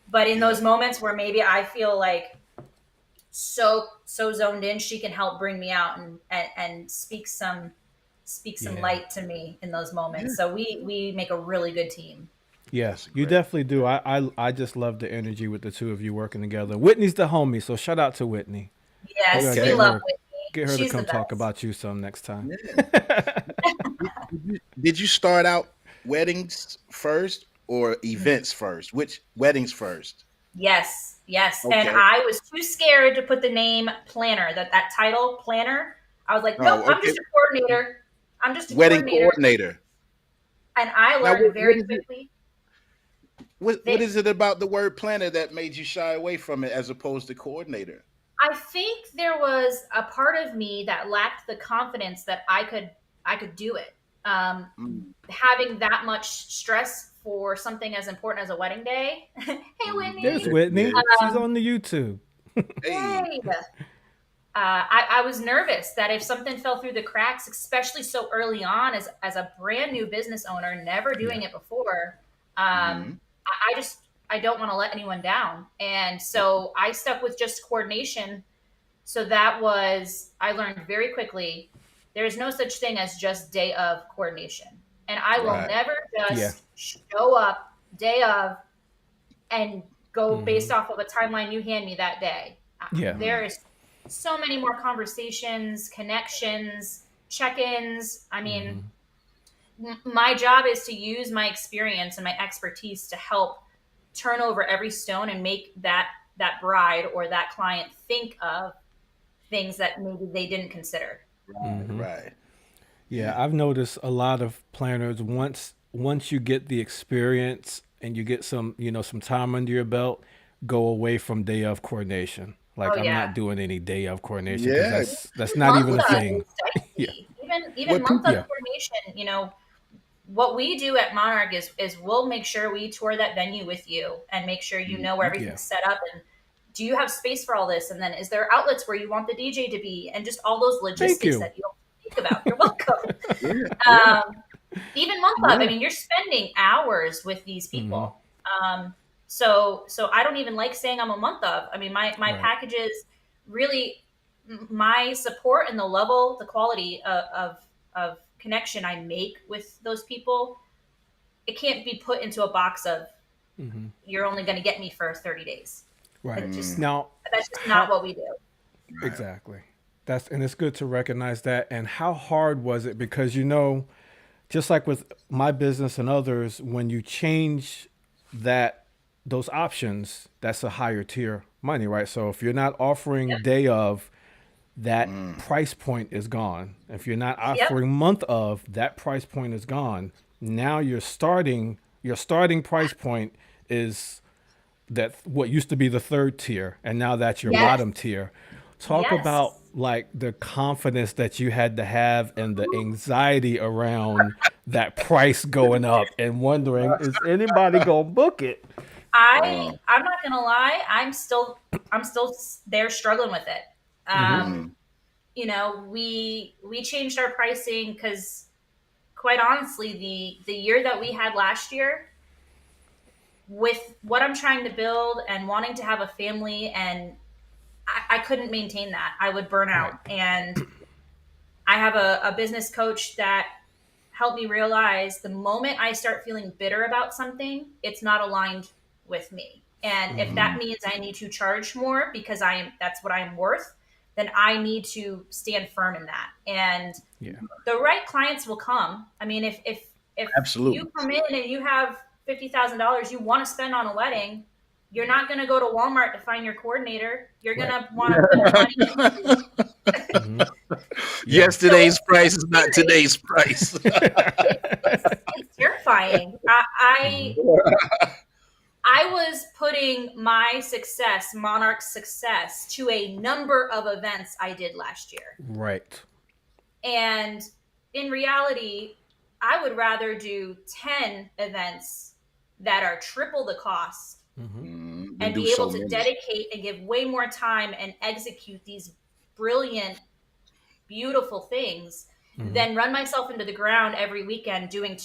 But in Yeah. those moments where maybe I feel like so zoned in, she can help bring me out and speak some Yeah. light to me in those Yeah. moments. So we make a really good team. Yeah, That's you great. definitely do. I just love the energy with the two of you working together. Whitney's the homie, so shout out to Whitney. We gotta Yes, we Okay. love Whitney. get her to She's the come talk best. about you some next time. Yeah. Did you start out weddings first or events first? Which weddings first? Yes, yes. And Okay. I was too scared to put the name planner, that title planner. I was like, nope, Oh, I'm okay. just a coordinator. I'm just a Wedding coordinator. coordinator. And I Now, learned what very is it? quickly. What is it about the word planner that made you shy away from it as opposed to coordinator? I think there was a part of me that lacked the confidence that I could do it. Um, Mm, Having that much stress for something as important as a wedding day. Hey, mm, Whitney. There's yeah. Whitney. She's Um, on the YouTube. Hey. Yay. I was nervous that if something fell through the cracks, especially so early on as a brand new business owner, never Yeah. doing it before, Hmm. I just I don't want to let anyone down. And so I stuck with just coordination. So that was I learned very quickly there's no such thing as just day of coordination. And I will Right. never Yeah. just show up day of and go Hmm. based off of a timeline you hand me that day. Yeah. There Mm, is so many more conversations, connections, check-ins. I mean, Hmm. my job is to use my experience and my expertise to help turn over every stone and make that bride or that client think of things that maybe they didn't consider. right. Hmm. Right. Yeah, Yeah. I've noticed a lot of planners once you get the experience and you get some, some time under your belt, go away from day of coordination. Oh Like I'm yeah. not doing any day of coordination because Yeah. that's Even not month even a of thing. is Yeah. dicey. Even What month people? of Yeah. coordination, what we do at Monarch is we'll make sure we tour that venue with you and make sure you know where Yeah. everything's set up and do you have space for all this, and then is there outlets where you want the DJ to be, and just all those Thank logistics you. that you don't think about. You're welcome. Yeah. Yeah. um, Even month of, I Yeah. mean, you're spending hours with these Hmm. people. So I don't even like saying I'm a month of. I mean, my Right. packages really, my support and the level, the quality of connection I make with those people, it can't be put into a box of Hmm. you're only going to get me for 30 days. Right. It just Mm, Now, that's just not how what we do. right. exactly? And it's good to recognize that. And how hard was it? Because just like with my business and others, when you change that those options, that's a higher tier money, right? So if you're not offering Yep. day of, that Mm, price point is gone. If you're not Yep. offering month of, that price point is gone. Now your starting price point is that what used to be the third tier, and now that's your Yes. bottom tier. Talk about Yes. like the confidence that you had to have and the anxiety around that price going up and wondering, is anybody gonna book it? wow. I'm not gonna lie. I'm still there struggling with it. Hmm. Um, Mm, we changed our pricing because, quite honestly, the year that we had last year, with what I'm trying to build and wanting to have a family, and I couldn't maintain that. I would burn Right. out. And I have a business coach that helped me realize the moment I start feeling bitter about something, it's not aligned with me. And if Hmm. that mm, means I need to charge more because that's what I am worth, then I need to stand firm in that. And Yeah. the right clients will come. I mean, if you absolutely. come in and you have $50,000 you want to spend on a wedding, you're not going to go to Walmart to find your coordinator. You're going Right. to want to put money into Hmm. Yeah. so Yesterday's price is not scary. today's price. It's terrifying. Hmm. I was putting my success, Monarch's success, to a number of events I did last year. Right. And in reality, I would rather do 10 events that are triple the cost Hmm. Mm, then and do be able so to many. dedicate and give way more time and execute these brilliant, beautiful things Hmm. than run myself into the ground every weekend doing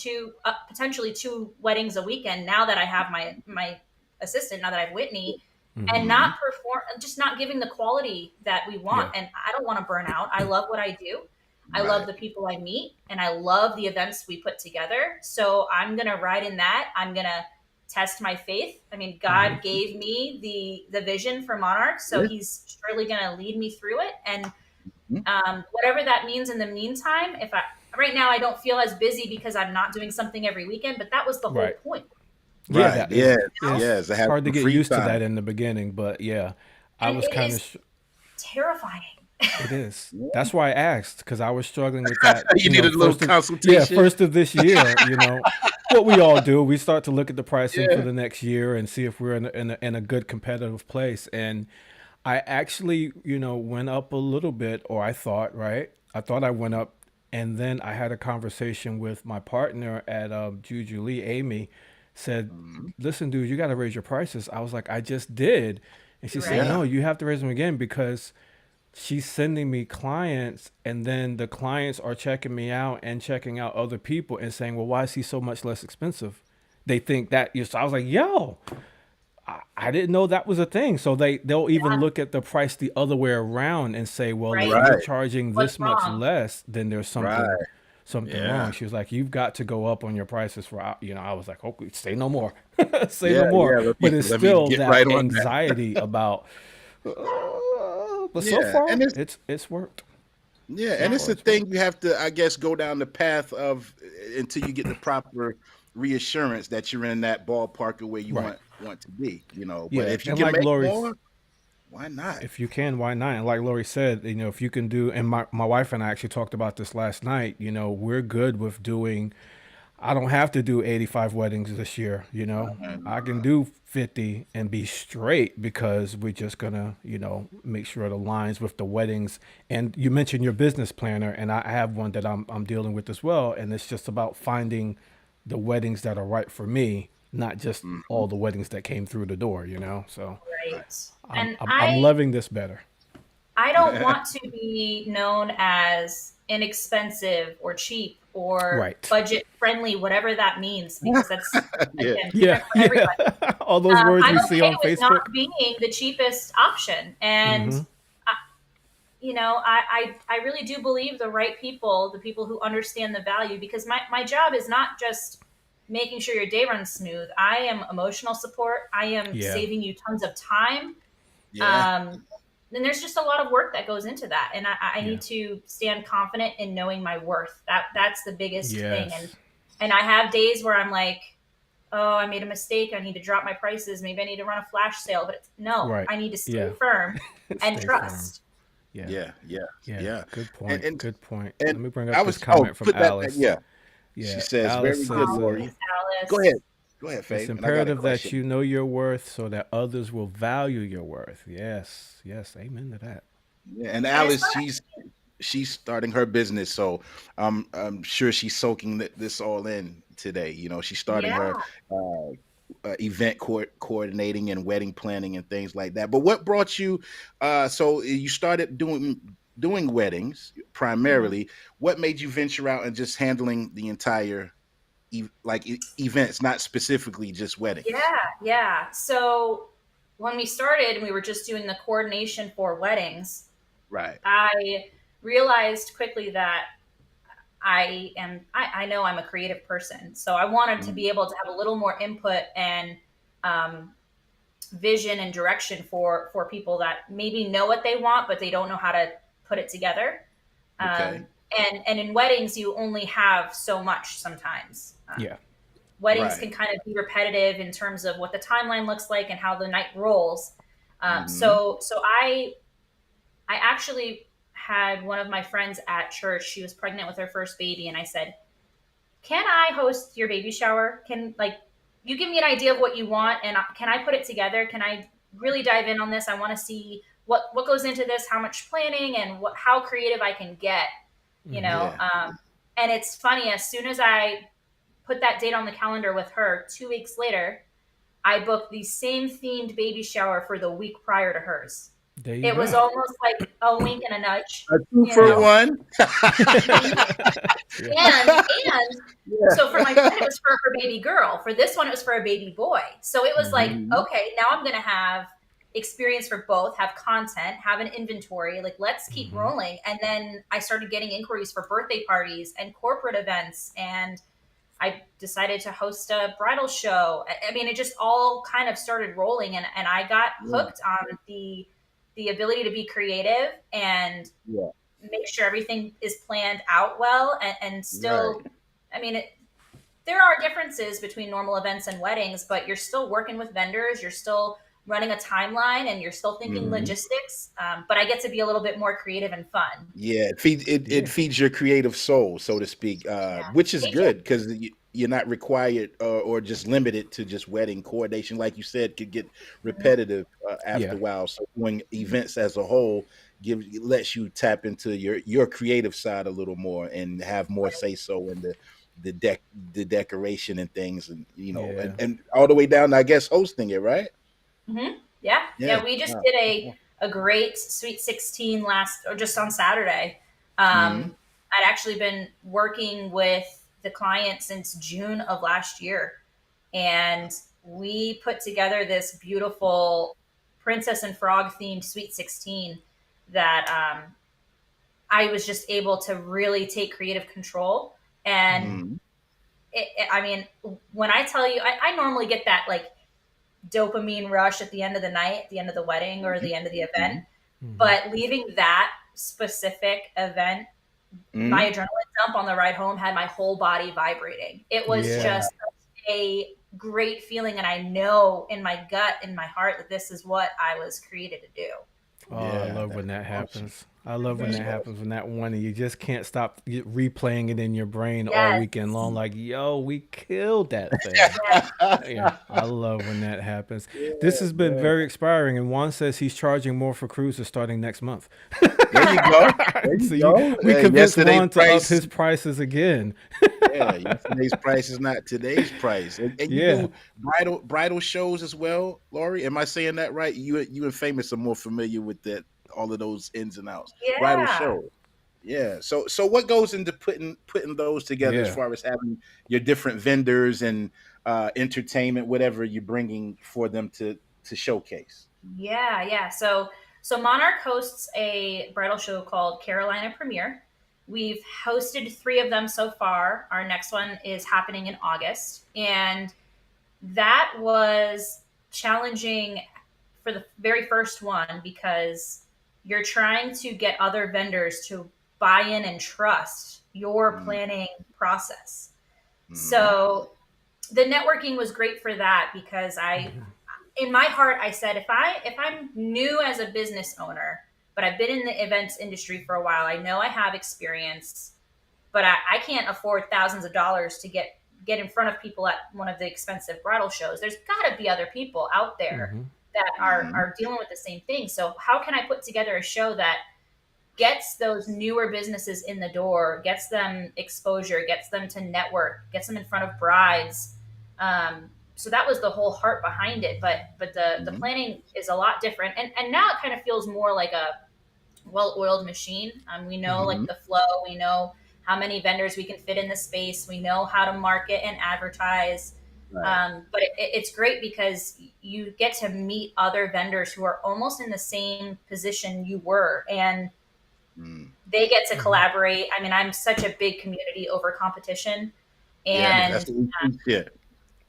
potentially two weddings a weekend now that I have my assistant, now that I have Whitney, and Hmm. Hmm. not perform, just not giving the quality that we want. Yeah. And I don't want to burn out. I love what I do. I love Right. the people I meet, and I love the events we put together. So I'm going to ride in that. I'm going to test my faith. I mean, Hmm. God gave me the vision for Monarch, so Yeah. he's surely going to lead me through it. And Mhm. whatever that means in the meantime, if I right now I don't feel as busy because I'm not doing something every weekend, but that was the whole Right. point. Yeah, Right. that Yes. is Yes. I have hard to some get free used to time. that in the beginning, but yeah, I And was it kind is of. terrifying. It is. Yeah. That's why I asked because I was struggling with that. You needed a little Yeah, consultation. first of this year. what we all do. We start to look at the pricing for Yeah. the next year and see if we're in a good competitive place. And I actually, went up a little bit, or I thought, right? I thought I went up, and then I had a conversation with my partner at Juju Lee, Amy, said, Mhm. "Listen, dude, you got to raise your prices." I was like, "I just did," and she said, Right. Yeah. "No, you have to raise them again because." She's sending me clients, and then the clients are checking me out and checking out other people and saying, well, why is he so much less expensive? They think that you. So I was like, yo, I didn't know that was a thing. So they'll even Yeah. look at the price the other way around and say, well, if Right. you're Right. charging What's this much wrong? less, then there's something Right. wrong. Yeah. She was like, you've got to go up on your prices for, I was like, okay, say no more. Say Yeah. no more. Yeah. But it's Let me still get that right on that. anxiety about, but so Yeah. far And it's it's worked. Yeah, So and it's far a it's worked. thing you have to, I guess, go down the path of until you get the proper reassurance that you're in that ballpark of where you Right. want to be, you know. But Yeah. if you And can like make Lori's, more, why not? if you can, why not? And like Lori said, if you can do, and my wife and I actually talked about this last night, we're good with doing, I don't have to do 85 weddings this year, I can Uh, do 50 and be straight because we're just gonna, make sure it aligns with the weddings. And you mentioned your business planner, and I have one that I'm dealing with as well. And it's just about finding the weddings that are right for me, not just mhm. all the weddings that came through the door, So Right. I'm And I'm, I'm loving this better. I don't want to be known as inexpensive or cheap or Right. budget friendly, whatever that means, because that's Yeah, again Yeah, different for yeah. everybody. All those words I'm we see okay on with not Facebook. being the cheapest option, and Mm-hmm. I, I really do believe the right people, the people who understand the value, because my job is not just making sure your day runs smooth. I am emotional support. I am Yeah. saving you tons of time. yeah, um, then there's just a lot of work that goes into that, and I Yeah. need to stand confident in knowing my worth. That's the biggest thing. and Yes. and I have days where I'm like, oh, I made a mistake, I need to drop my prices, maybe I need to run a flash sale, but no, Right. I need to stay Yeah. firm and Stay firm. trust. Yeah. yeah, yeah, Yeah. yeah. Good And point. and Good point. and Let me bring I up this was oh comment from put that Alice. yeah. She Yeah. says Alice very good, says, Oh, Lori. Miss Go Alice. ahead, go ahead, it's Faye. And I got a imperative that question. you know your worth so that others will value your worth. Yes. Yes. Amen to that. Yeah, and And it's Alice, fun. she's starting her business, so I'm sure she's soaking this all in today. You know, she's starting Yeah. her uh, event coordinating and wedding planning and things like that. But what brought you? So you started doing weddings Mhm. primarily. What made you venture out and just handling the entire events, not specifically just weddings? Yeah. So when we started and we were just doing the coordination for weddings, Right. I realized quickly that I know I'm a creative person. So I wanted to Mhm. be able to have a little more input and um, vision and direction for people that maybe know what they want, but they don't know how to put it together. Okay. Um, and in weddings, you only have so much sometimes. Yeah. Weddings Right. can kind of be repetitive in terms of what the timeline looks like and how the night rolls. Hmm. So I actually had one of my friends at church. She was pregnant with her first baby, and I said, "Can I host your baby shower? Can like you give me an idea of what you want, and can I put it together? Can I really dive in on this? I want to see what goes into this, how much planning, and how creative I can get." You Mm-hmm. know, Yeah. and it's funny. As soon as I put that date on the calendar with her, 2 weeks later, I booked the same themed baby shower for the week prior to hers. There you It was go. almost like a wink and a nudge, A two you for know. Yeah. one. Yeah. And Yeah. so for my friend, it was for her baby girl. For this one, it was for a baby boy. So it was like, Mhm. okay, now I'm going to have experience for both, have content, have an inventory. Like, let's keep Mm-hmm. rolling. And then I started getting inquiries for birthday parties and corporate events. And I decided to host a bridal show. I mean, it just all kind of started rolling, and I got Yeah. hooked on the ability to be creative and Yeah. make sure everything is planned out well, and Right. still, I mean, there are differences between normal events and weddings, but you're still working with vendors. You're still running a timeline and you're still thinking logistics, but I get to be a little bit more creative and fun. Yeah, it feeds your creative soul, so to speak, Yeah. which is Hey, good because you're not required or just limited to just wedding coordination. Like you said, could get repetitive after Yeah. a while. So doing events as a whole lets you tap into your creative side a little more and have more say so in the decoration and things, and Yeah. and all the way down to, I guess, hosting it, right? Yeah, Yeah. yeah. We just Wow. did a great Sweet 16 just on Saturday. Mhm. I'd actually been working with the client since June of last year, and we put together this beautiful princess and frog themed Sweet 16 that I was just able to really take creative control. And Mhm. I mean, when I tell you, I normally get that like dopamine rush at the end of the night, at the end of the wedding or the end of the event. Mhm. But leaving that specific event, my Mhm. adrenaline dump on the ride home had my whole body vibrating. It was Yeah. just a great feeling. And I know in my gut, in my heart, that this is what I was created to do. Oh, I Yeah, love that's when that awesome. happens. I love when That's that awesome. happens, when that one and you just can't stop replaying it in your brain all Yes. weekend long. Like, yo, we killed that thing. Yes. Yeah, I love when that happens. This Yeah, has been man. very inspiring, and Juan says he's charging more for cruises starting next month. There you go. There you So go. we convinced Yesterday's Juan to up price. his prices again. Yeah, yesterday's price is not today's price. And you Yeah. do bridal shows as well, Laurie. Am I saying that right? You and Famous are more familiar with that, all of those ins and outs. Bridal Yeah. shows. Yeah. So what goes into putting those together as Yeah. far as having your different vendors and entertainment, whatever you're bringing for them to showcase? Yeah, yeah. So Monarch hosts a bridal show called Carolina Premiere. We've hosted 3 of them so far. Our next one is happening in August, and that was challenging for the very first one because you're trying to get other vendors to buy in and trust your Mm-hmm. planning process. Mm-hmm. So the networking was great for that because in my heart I said if I'm new as a business owner, but I've been in the events industry for a while, I know I have experience, but I can't afford thousands of dollars to get in front of people at one of the expensive bridal shows. There's got to be other people out there Hmm. that Mm-hmm. are dealing with the same thing. So how can I put together a show that gets those newer businesses in the door, gets them exposure, gets them to network, gets them in front of brides. So that was the whole heart behind it. But the Mm-hmm. planning is a lot different, and now it kind of feels more like a well-oiled machine. We know Mm-hmm. like the flow. We know how many vendors we can fit in the space. We know how to market and advertise. Right. But it's great because you get to meet other vendors who are almost in the same position you were, and Mm. they get to Hmm. collaborate. I mean, I'm such a big community over competition. Yeah, And that's what we teach here.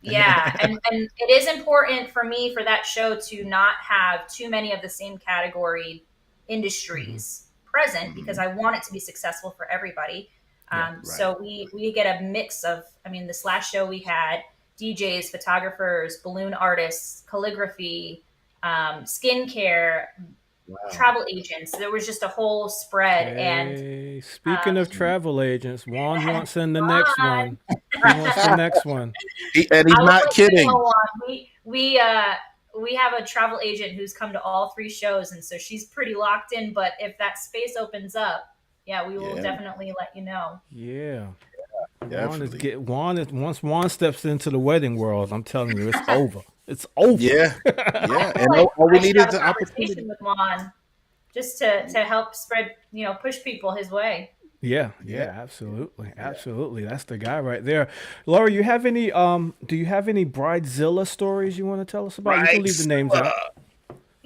yeah, and it is important for me for that show to not have too many of the same category Hmm. industries present because Mhm. I want it to be successful for everybody. Yeah. Right. So we get a mix of, I mean, this last show we had DJs, photographers, balloon artists, calligraphy, skincare, Wow. travel agents. There was just a whole spread, and Hey, speaking of Mhm. travel agents, Juan wants in the next Ron. one. He wants the next one. And he's I will not let you know, kidding. Juan. We have a travel agent who's come to all 3 shows, and so she's pretty locked in. But if that space opens up, yeah, we will Yeah, definitely let you know. Yeah. definitely. Juan is once Juan steps into the wedding world, I'm telling you, it's over. It's over. Yeah. I Yeah. feel And like all we I should need is have a the opportunity. conversation with Juan just to help spread, push people his way. Yeah, Yeah. yeah, absolutely. Yeah. Absolutely. That's the guy right there. Laura, do you have any Bridezilla stories you want to tell us about? You can Right. leave the names out.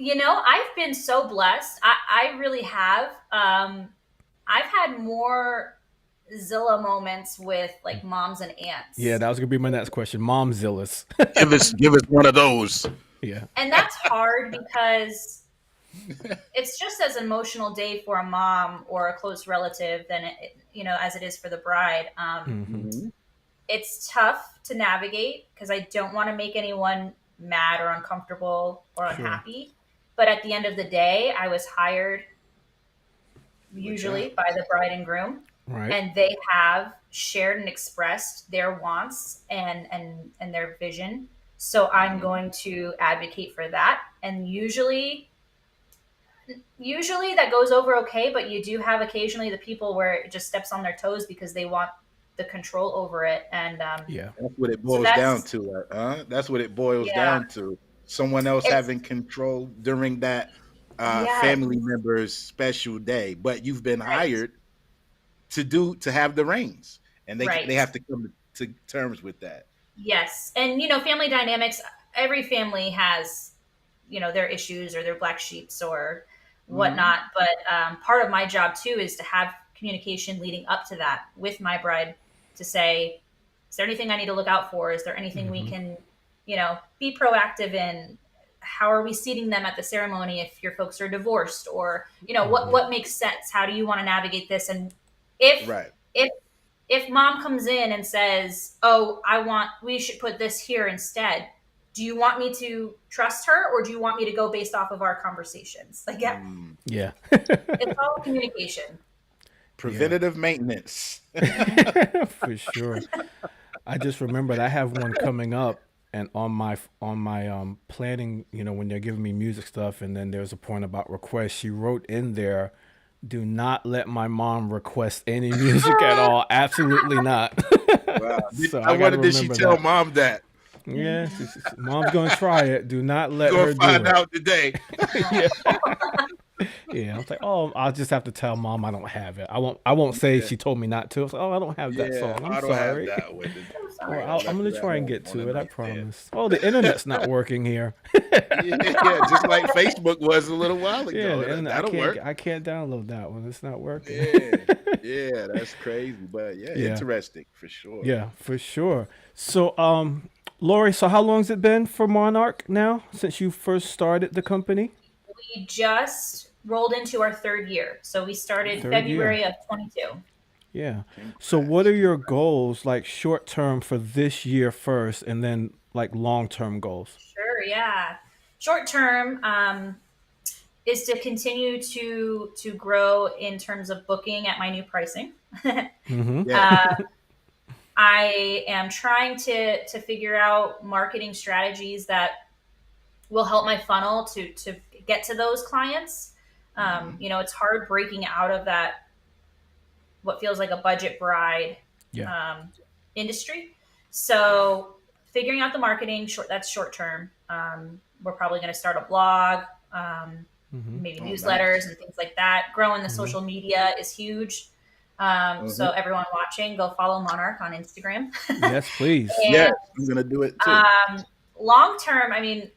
I've been so blessed. I really have. I've had more Zilla moments with like moms and Yeah, aunts. that was gonna be my next question. Momzillas. Give us one of those. Yeah. And that's hard because it's just as emotional day for a mom or a close relative than as it is for the bride. Hmm. Mhm. It's tough to navigate because I don't want to make anyone mad or uncomfortable or Sure. unhappy. But at the end of the day, I was hired usually by the bride and groom, Right. and they have shared and expressed their wants and their vision. So I'm going to advocate for that. And usually that goes over okay, but you do have occasionally the people where it just steps on their toes because they want the control over it. And Yeah. That's what it so boils down that's to, huh? That's what it boils yeah, down to. Someone else it's having control during that yes, family member's special day, but you've been right, hired to have the reins, and they right. have to come to terms with that. Yes. And, family dynamics, every family has, their issues or their black sheeps or Hmm. whatnot. But part of my job too is to have communication leading up to that with my bride to say, is there anything I need to look out for? Is there anything we Hmm. can, be proactive in? How are we seating them at the ceremony if your folks are divorced? Or, what, Hmm. what makes sense? How do you want to navigate this? And if, Right. if if mom comes in and says, "Oh, we should put this here instead," do you want me to trust her or do you want me to go based off of our conversations? Like, yeah, Mm. Yeah. it's all communication. Yeah. Preventative maintenance. For sure. I just remembered I have one coming up, and on my planning, when they're giving me music stuff, and then there's a point about requests. She wrote in there, "Do not let my mom request any music at all. Absolutely not." Wow. So I I got to wonder, did she remember tell that. mom that? Yeah, mom's gonna try it. Do not We're let gonna her do find it. out today. Yeah, yeah. I was like, oh, I'll just have to tell mom I don't have it. I won't say Yeah. she told me not to. I was like, oh, I don't have that Yeah, song. I'm I don't have sorry. that one. I'm Or sorry. I'm Left gonna it at try and home get on the to it. I nightstand. promise. Oh, the internet's not working here. Yeah, just like Facebook was a little while Yeah, ago. the internet. I That'll can't. work. I can't download that one. It's not working. Yeah, yeah, that's crazy. But yeah, Yeah, interesting for sure. yeah, for sure. So, Lori, so how long's it been for Monarch now since you first started the company? We just rolled into our third year. So we started Third year. February of 22. Yeah. So, what Congrats, are your congrats. goals, like short term for this year first, and then like long term goals? Sure, yeah. Short term is to continue to grow in terms of booking at my new pricing. Mm-hmm. Yeah. uh, I am trying to figure out marketing strategies that will help my funnel to get to those clients. Hmm. It's hard breaking out of that what feels like a budget bride Yeah. um, industry. So figuring out the marketing that's short term. We're probably going to start a blog, Mm-hmm. maybe Oh, newsletters nice. and things like that. Growing the Mm-hmm. social media is huge. So Hmm. everyone watching, go follow Monarch on Instagram. Yes, please. And Yes, I'm gonna do it too. long term, I mean,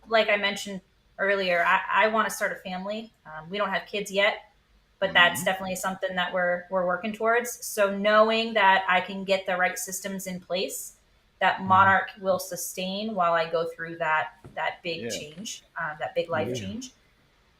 like I mentioned earlier, I want to start a family. We don't have kids yet, but that's Hmm. definitely something that we're working towards. So knowing that I can get the right systems in place, that Mm-hmm. Monarch will sustain while I go through that big Yeah. change, that big life Yeah. Yeah. change,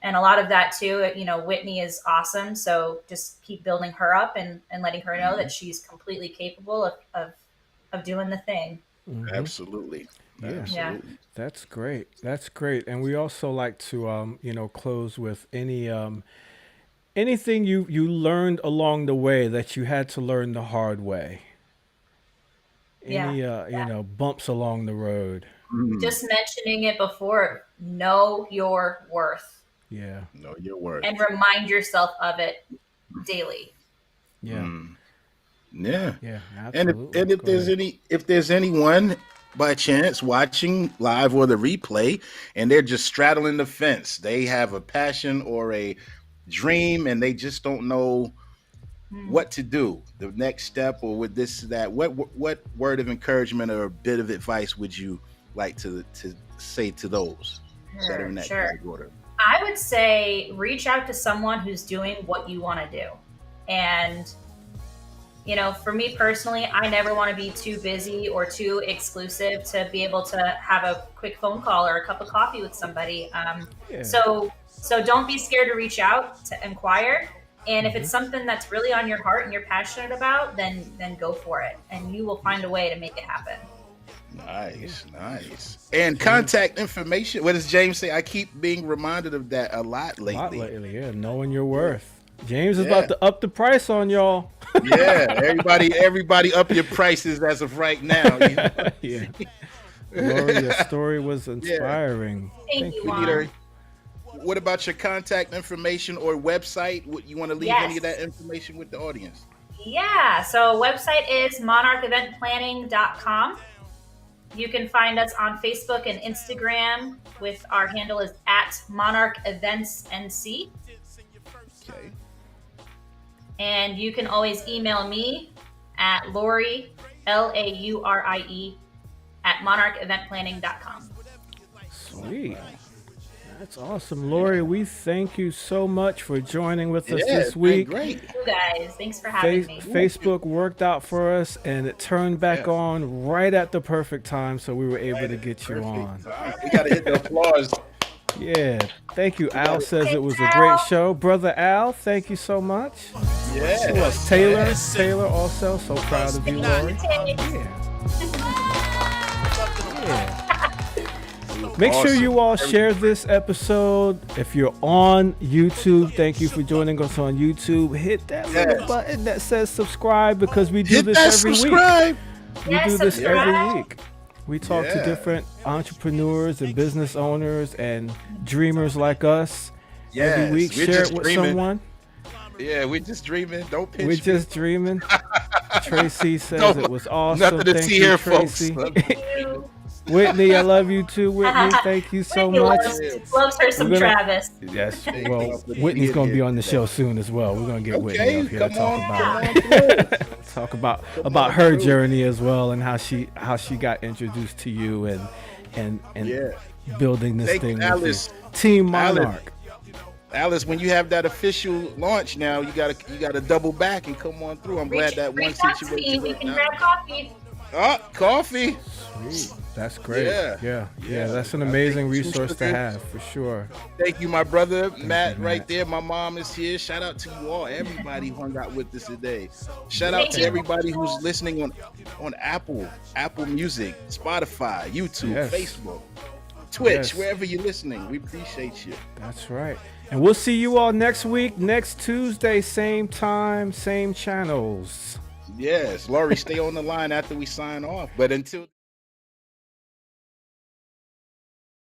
and a lot of that too. Whitney is awesome, so just keep building her up and letting her know Hmm. that she's completely capable of doing the thing. Mm-hmm. Absolutely. Yeah. Yeah. Absolutely. That's great. That's great. And we also like to, close with anything you learned along the way that you had to learn the hard way. Yeah. Any, bumps along the road. Mm. Just mentioning it before, know your worth Yeah. Know your worth. and remind yourself of it daily. Yeah. Mm. Yeah. Yeah. And Absolutely. Go ahead. if there's anyone by chance watching live or the replay and they're just straddling the fence, they have a passion or a dream and they just don't know Hmm. what to do, the next step or with this that, what word of encouragement or a bit of advice would you like to say to those that are in Sure, that sure. category? I would say reach out to someone who's doing what you want to do. And, for me personally, I never want to be too busy or too exclusive to be able to have a quick phone call or a cup of coffee with somebody. Yeah. So don't be scared to reach out to inquire. And if Mm-hmm. it's something that's really on your heart and you're passionate about, then go for it, and you will find a way to make it happen. Nice. And contact information. What does James say? I keep being reminded of that a lot lately. Yeah. Knowing your worth. James is about to up the price on y'all. Yeah, everybody up your prices as of right now. You know? Yeah. Laurie, your story was inspiring. Thank you, Peter. What about your contact information or website? What you want to leave any of that information with the audience? Yeah, so website is monarcheventplanning.com. You can find us on Facebook and Instagram with our handle is @monarcheventsnc. Okay. And you can always email me at Laurie, Laurie, @monarcheventplanning.com. Sweet. That's awesome. Laurie, we thank you so much for joining with us this week. Great. You guys, thanks for having me. Facebook worked out for us, and it turned back on right at the perfect time, so we were able to get you on. We got to hit the applause. Yeah. Thank you. Al says it was a great show. Brother Al, thank you so much. Yeah. Who else? Taylor also. So proud of you, Laurie. Yeah. Make sure you all share this episode. If you're on YouTube, thank you for joining us on YouTube. Hit that little button that says subscribe because we do this every week. We do this every week. We talk to different entrepreneurs and business owners and dreamers like us. Every week, share it with someone. Yeah, we're just dreaming. Don't pinch We're me. just dreaming. Tracy says it was awesome. Nothing to Thank see you, here, Tracy. folks. Whitney, I love you too, Whitney. Thank you so much. Loves her some Travis. Yes, well, Whitney's going to be on the show soon as well. We're going to get Whitney up here to talk about her journey as well and how she got introduced to you and building this thing with you. Team Monarch. Alice, when you have that official launch now, you gotta double back and come on through. I'm glad that one situation. We can grab coffee. Oh, coffee. Sweet. That's great. Yeah. That's an amazing resource to have for sure. Thank you, my brother Matt, right there. My mom is here. Shout out to you all, everybody who hung out with us today. Shout out to everybody who's listening on Apple Music, Spotify, YouTube, Facebook, Twitch, wherever you're listening. We appreciate you. That's right. And we'll see you all next week, next Tuesday, same time, same channels. Yes, Laurie, stay on the line after we sign off. But until